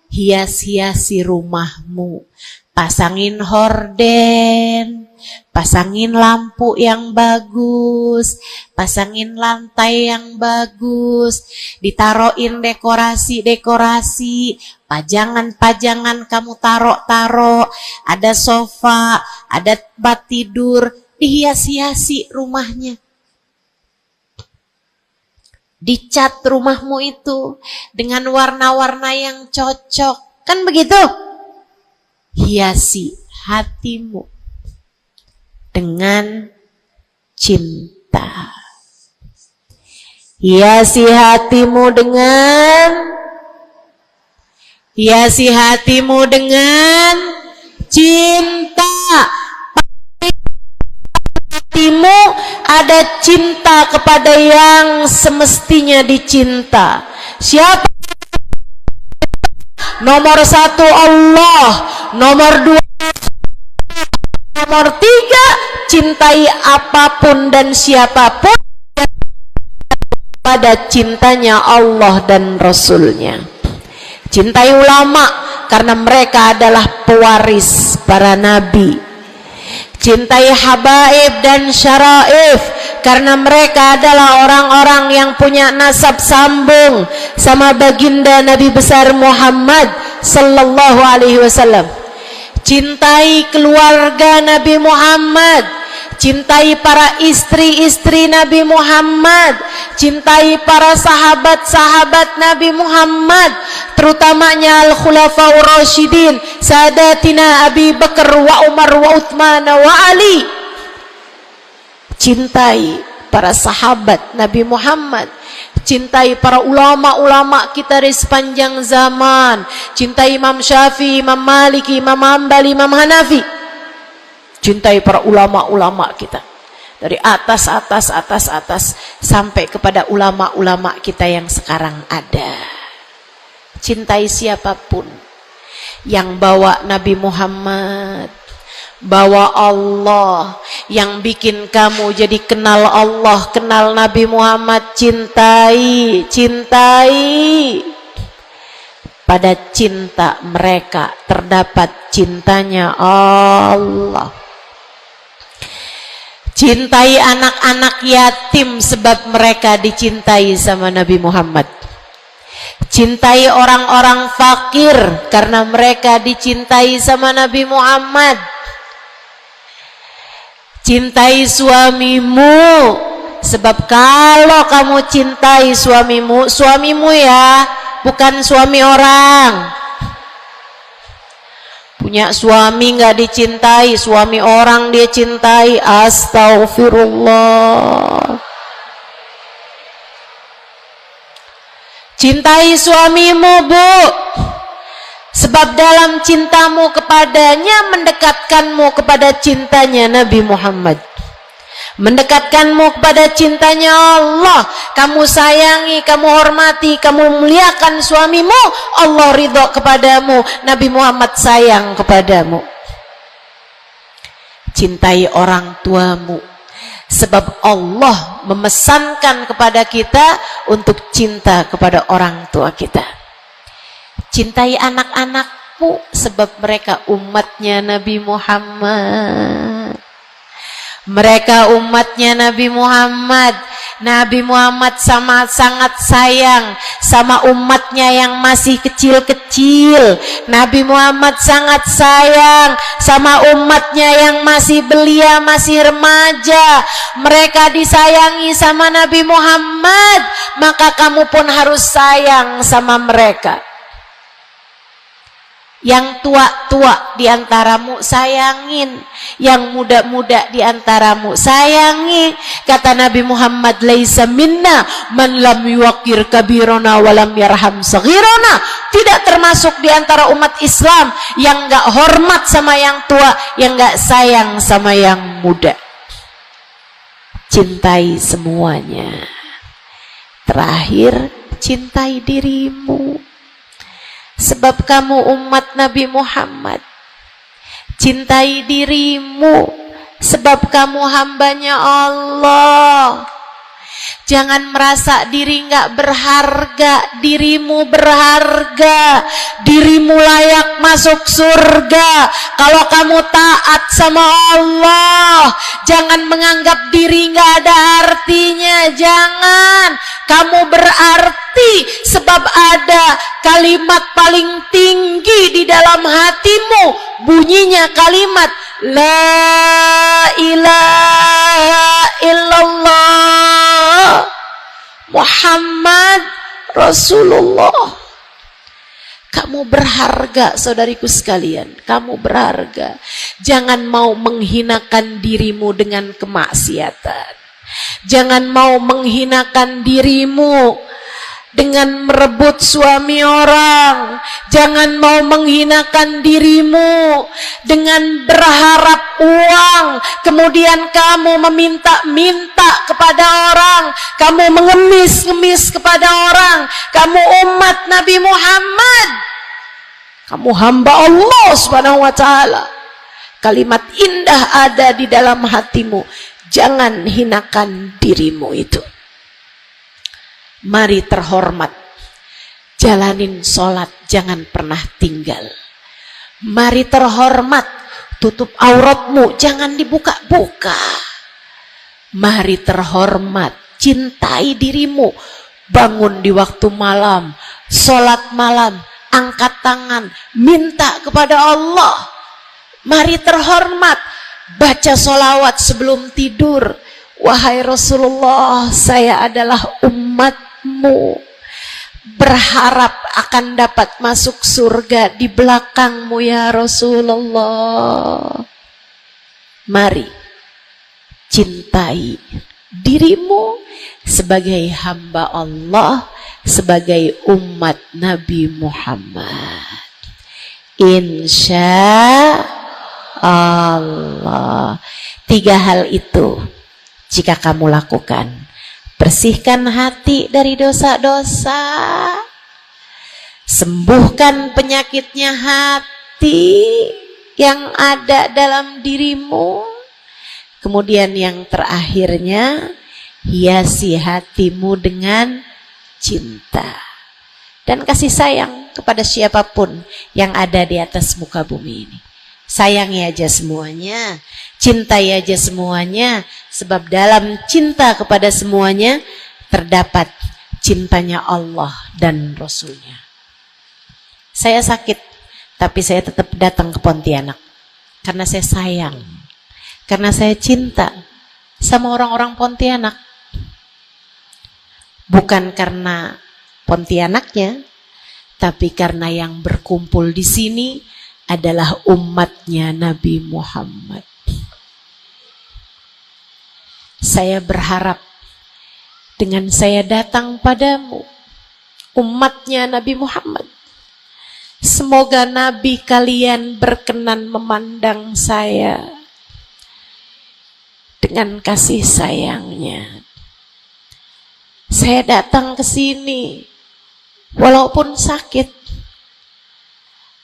Hias-hiasi rumahmu. Pasangin horden, pasangin lampu yang bagus, pasangin lantai yang bagus, ditaruhin dekorasi-dekorasi, pajangan-pajangan kamu taruh-taruh, ada sofa, ada tempat tidur, dihias-hiasi rumahnya. Dicat rumahmu itu dengan warna-warna yang cocok, kan begitu? Hiasi hatimu dengan cinta. Hiasi hatimu dengan cinta. Hatimu ada cinta kepada yang semestinya dicinta. Siapa? Nomor satu Allah, nomor dua, nomor tiga, cintai apapun dan siapapun pada cintanya Allah dan Rasulnya. Cintai ulama karena mereka adalah pewaris para nabi. Cintai habaib dan syaraif karena mereka adalah orang-orang yang punya nasab sambung sama baginda Nabi besar Muhammad sallallahu alaihi wasallam. Cintai keluarga Nabi Muhammad, cintai para istri-istri Nabi Muhammad, cintai para sahabat-sahabat Nabi Muhammad, terutamanya al-khulafaur rasyidin, sadatina Abi Bakar wa Umar wa Uthman wa Ali. Cintai para sahabat Nabi Muhammad, cintai para ulama-ulama kita di sepanjang zaman, cintai Imam Syafi'i, Imam Maliki, Imam Hambali, Imam Hanafi. Cintai para ulama-ulama kita dari atas sampai kepada ulama-ulama kita yang sekarang ada. Cintai siapapun yang bawa Nabi Muhammad, bawa Allah, yang bikin kamu jadi kenal Allah, kenal Nabi Muhammad. Cintai. Pada cinta mereka terdapat cintanya Allah. Cintai anak-anak yatim sebab mereka dicintai sama Nabi Muhammad. Cintai orang-orang fakir karena mereka dicintai sama Nabi Muhammad. Cintai suamimu sebab kalau kamu cintai suamimu ya, bukan suami orang. Punya suami nggak dicintai, suami orang dia cintai. Astaghfirullah. Cintai suamimu, Bu, sebab dalam cintamu kepadanya mendekatkanmu kepada cintanya Nabi Muhammad, mendekatkanmu kepada cintanya Allah. Kamu sayangi, kamu hormati, kamu muliakan suamimu, Allah ridho kepadamu, Nabi Muhammad sayang kepadamu. Cintai orang tuamu sebab Allah memesankan kepada kita untuk cinta kepada orang tua kita. Cintai anak-anakmu sebab mereka umatnya Nabi Muhammad. Mereka umatnya Nabi Muhammad. Nabi Muhammad sangat sayang sama umatnya yang masih kecil-kecil. Nabi Muhammad sangat sayang sama umatnya yang masih belia, masih remaja. Mereka disayangi sama Nabi Muhammad, maka kamu pun harus sayang sama mereka. Yang tua-tua diantaramu sayangin, yang muda-muda diantaramu sayangi. Kata Nabi Muhammad, laisa minna man lam yuwaqir kabirona walam yarham saghirona. Tidak termasuk diantara umat Islam yang gak hormat sama yang tua, yang gak sayang sama yang muda. Cintai semuanya. Terakhir, cintai dirimu. Sebab kamu umat Nabi Muhammad. Cintai dirimu. Sebab kamu hambanya Allah. Jangan merasa diri nggak berharga. Dirimu berharga. Dirimu layak masuk surga kalau kamu taat sama Allah. Jangan menganggap diri nggak ada artinya. Jangan. Kamu berarti sebab ada kalimat paling tinggi di dalam hatimu. Bunyinya kalimat La ilaha illallah Muhammad Rasulullah. Kamu berharga, saudariku sekalian. Kamu berharga. Jangan mau menghinakan dirimu dengan kemaksiatan. Jangan mau menghinakan dirimu dengan merebut suami orang. Jangan mau menghinakan dirimu dengan berharap uang. Kemudian kamu meminta-minta kepada orang. Kamu mengemis-ngemis kepada orang. Kamu umat Nabi Muhammad. Kamu hamba Allah Subhanahu wa ta'ala. Kalimat indah ada di dalam hatimu. Jangan hinakan dirimu itu. Mari terhormat. Jalanin sholat, jangan pernah tinggal. Mari terhormat. Tutup auratmu, jangan dibuka-buka. Mari terhormat. Cintai dirimu. Bangun di waktu malam. Sholat malam. Angkat tangan. Minta kepada Allah. Mari terhormat. Baca sholawat sebelum tidur. Wahai Rasulullah, saya adalah umatmu. Berharap akan dapat masuk surga di belakangmu ya Rasulullah. Mari cintai dirimu sebagai hamba Allah, sebagai umat Nabi Muhammad. Insya Allah. 3 hal itu jika kamu lakukan, bersihkan hati dari dosa-dosa, sembuhkan penyakitnya hati yang ada dalam dirimu, kemudian yang terakhirnya, hiasi hatimu dengan cinta dan kasih sayang kepada siapapun yang ada di atas muka bumi ini. Sayangi aja semuanya, cintai aja semuanya, sebab dalam cinta kepada semuanya terdapat cintanya Allah dan Rasulnya. Saya sakit, tapi saya tetap datang ke Pontianak karena saya sayang, karena saya cinta sama orang-orang Pontianak. Bukan karena Pontianaknya, tapi karena yang berkumpul di sini adalah umatnya Nabi Muhammad. Saya berharap dengan saya datang padamu, umatnya Nabi Muhammad, semoga Nabi kalian berkenan memandang saya dengan kasih sayangnya. Saya datang ke sini walaupun sakit,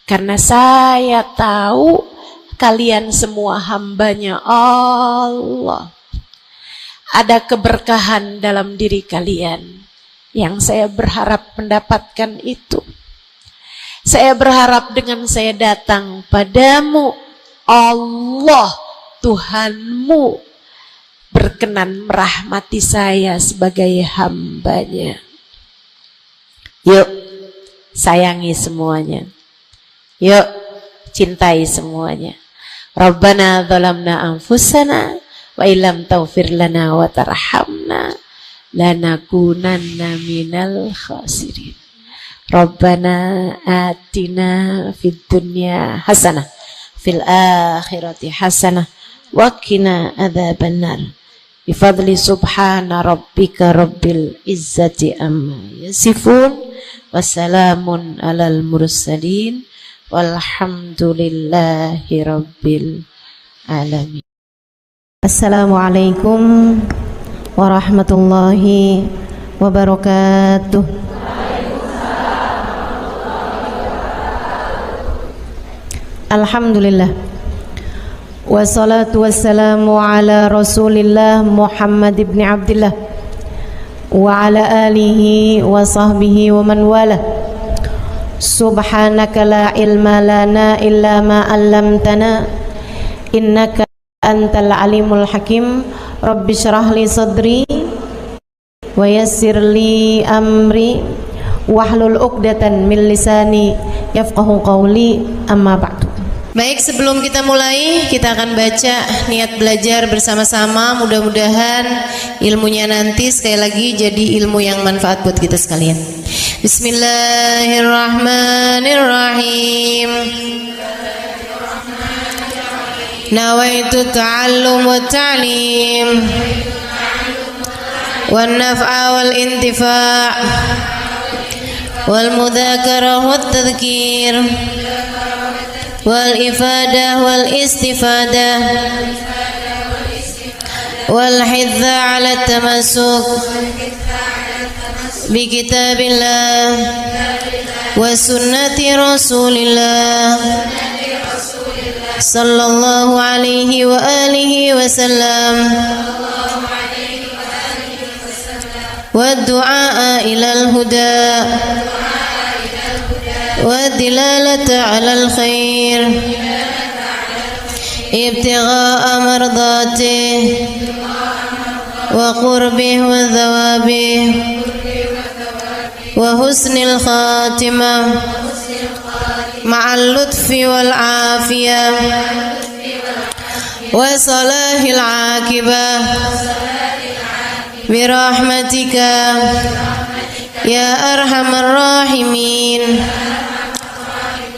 karena saya tahu kalian semua hambanya Allah. Ada keberkahan dalam diri kalian yang saya berharap mendapatkan itu. Saya berharap dengan saya datang padamu, Allah Tuhanmu berkenan merahmati saya sebagai hambanya. Yuk sayangi semuanya, yuk cintai semuanya. Rabbana zalamna anfusana wa illam taghfir lana wa tarhamna lanakunanna minal khasirin. Rabbana atina fid dunya hasanah fil akhirati hasanah wa qina adzabannar. Bifadli subhana rabbika rabbil izzati amma yasifun. Wassalamun alal mursalin walhamdulillahi rabbil alamin. Assalamualaikum warahmatullahi wabarakatuh. Alhamdulillah. Wassalatu wassalamu ala Rasulillah Muhammad ibn Abdullah wa ala alihi wa sahbihi wa man wala. Subhanaka la ilma lana illa ma 'allamtana innaka antal alimul hakim. Rabbi shrah li sadri wa yassir li amri wahlul 'uqdatan min lisani yafqahu qawli. Amma ba'du. Baik, sebelum kita mulai, kita akan baca niat belajar bersama-sama. Mudah-mudahan ilmunya nanti sekali lagi jadi ilmu yang manfaat buat kita sekalian. Bismillahirrahmanirrahim. Nawaitu ta'allum wa ta'lim wan naf'a wal intifa' wal mudzakarah wat tadhkir wal ifadah wal istifadah wal hidza ala tamassuk bi kitabillah wa sunnati rasulillah sallallahu alaihi wa alihi wasallam wa du'a ilal huda والدلالة على الخير ابتغاء مرضاته وقربه وثوابه وحسن الخاتمة مع اللطف والعافية وصلاح العاقبة برحمتك يا أرحم الراحمين.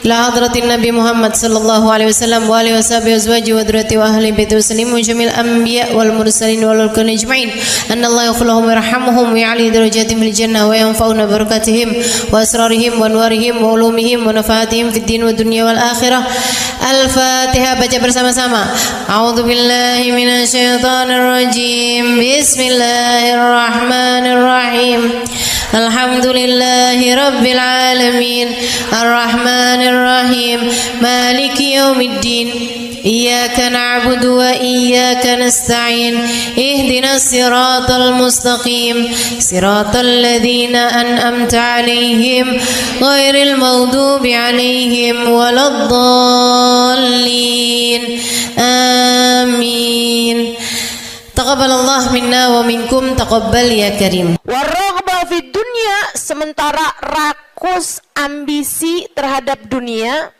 إلى حضرة النبي محمد صلى الله عليه وسلم وآله وصحبه وأزواجه وذريته وأهل بيته وسلم وجميع الأنبياء والمرسلين والملائكة أجمعين أن الله يغفر لهم ويرحمهم ويعلي درجاتهم في الجنة وينفعنا ببركاتهم وأسرارهم وأنوارهم وعلومهم ونفعاتهم في الدين والدنيا والآخرة. الفاتحة. Baca bersama-sama. A'udzu billahi minasyaitonir rajim. Bismillahirrahmanirrahim. Alhamdulillahi rabbil alamin. Ar-Rahmanir Rahim. Maliki yaumiddin. Iyyaka na'budu wa iyyaka nasta'in. Ihdinas siratal mustaqim. Siratal ladzina an'amta 'alaihim ghairil maghdubi 'alaihim waladdallin. Amin. Taqabbalallah minna wa minkum, taqabbal ya karim. Warraghba fid dunya, sementara rakus ambisi terhadap dunia,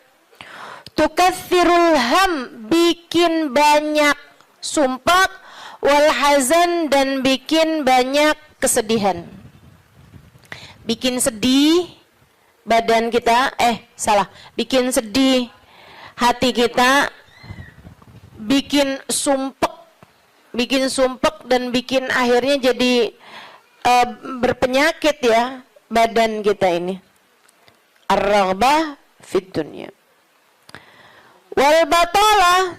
tukathirul ham, bikin banyak sumpah, wal hazan, dan bikin banyak kesedihan. Bikin sedih badan kita, bikin sedih hati kita, bikin sumpek dan bikin akhirnya jadi berpenyakit ya badan kita ini. Ar-raghbah fid dunya. Wal batalah,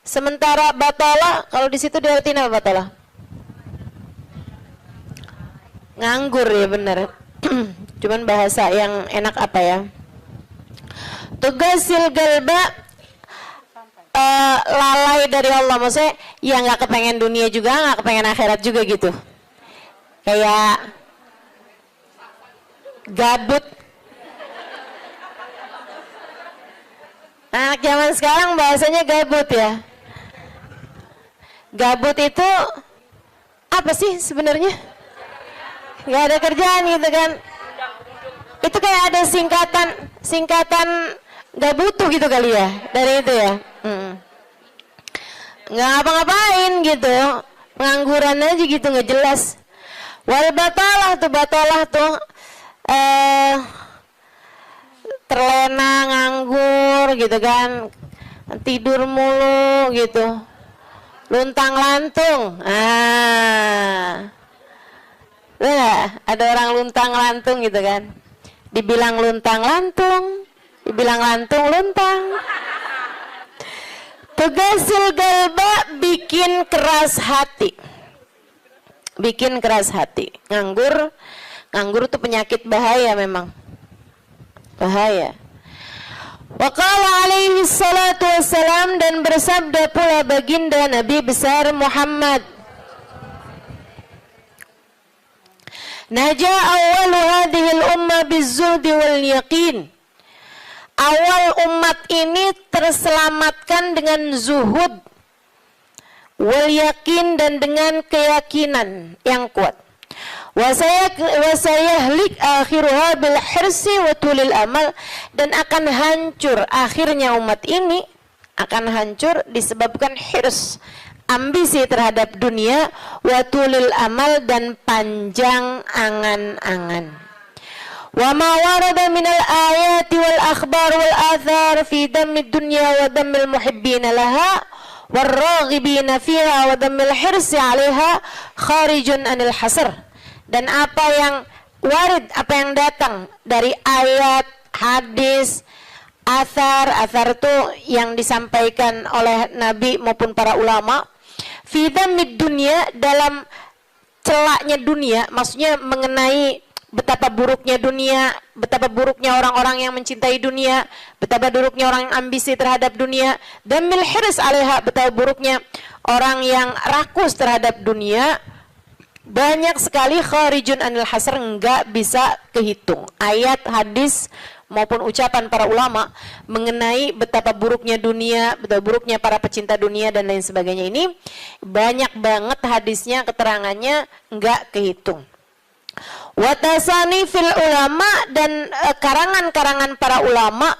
sementara batalah, kalau di situ diartiin apa batalah? Nganggur ya, benar. Cuman bahasa yang enak apa ya? Tugasil galba, lalai dari Allah, maksudnya ya nggak kepengen dunia juga, nggak kepengen akhirat juga gitu, kayak gabut. Anak zaman sekarang bahasanya gabut ya. Gabut itu apa sih sebenarnya? Nggak ada kerjaan gitu kan? Itu kayak ada singkatan nggak butuh gitu kali ya dari itu ya. Nggak ngapa-ngapain gitu, pengangguran aja gitu, nggak jelas. Wal batalah tuh terlena, nganggur gitu kan, tidur mulu gitu, luntang lantung. Ada orang luntang lantung gitu kan, dibilang luntang lantung, dibilang lantung luntang. Tugasil galba, bikin keras hati, bikin keras hati. Nganggur tuh penyakit bahaya, memang bahaya. Wa qala alaihi salatu wassalam, dan bersabda pula baginda Nabi besar Muhammad, naja awwalu hadhil umma bizuhdi wal yaqin. Awal umat ini terselamatkan dengan zuhud wal yakin, dan dengan keyakinan yang kuat. Wasayahlik akhiruha bil hirsi wa tulil amal, dan akan hancur akhirnya umat ini, akan hancur disebabkan hirs, ambisi terhadap dunia, wa tulil amal, dan panjang angan-angan. Wa ma warada minal ayati wal akhbar wal athar fi dammi dunya wa dammil muhibbina laha warraghibina fiha wa dammil hirsi 'alaiha kharijun anil hasr. Dan apa yang warid, apa yang datang dari ayat, hadis, athar itu yang disampaikan oleh Nabi maupun para ulama, fi dammi dunya, dalam celaknya dunia, maksudnya mengenai betapa buruknya dunia, betapa buruknya orang-orang yang mencintai dunia, betapa buruknya orang yang ambisi terhadap dunia, dan mil hirs 'alaiha, betapa buruknya orang yang rakus terhadap dunia. Banyak sekali kharijun anil hasr, enggak bisa kehitung. Ayat, hadis maupun ucapan para ulama mengenai betapa buruknya dunia, betapa buruknya para pecinta dunia dan lain sebagainya, ini banyak banget hadisnya, keterangannya enggak kehitung. Watasani fil ulama, dan karangan-karangan para ulama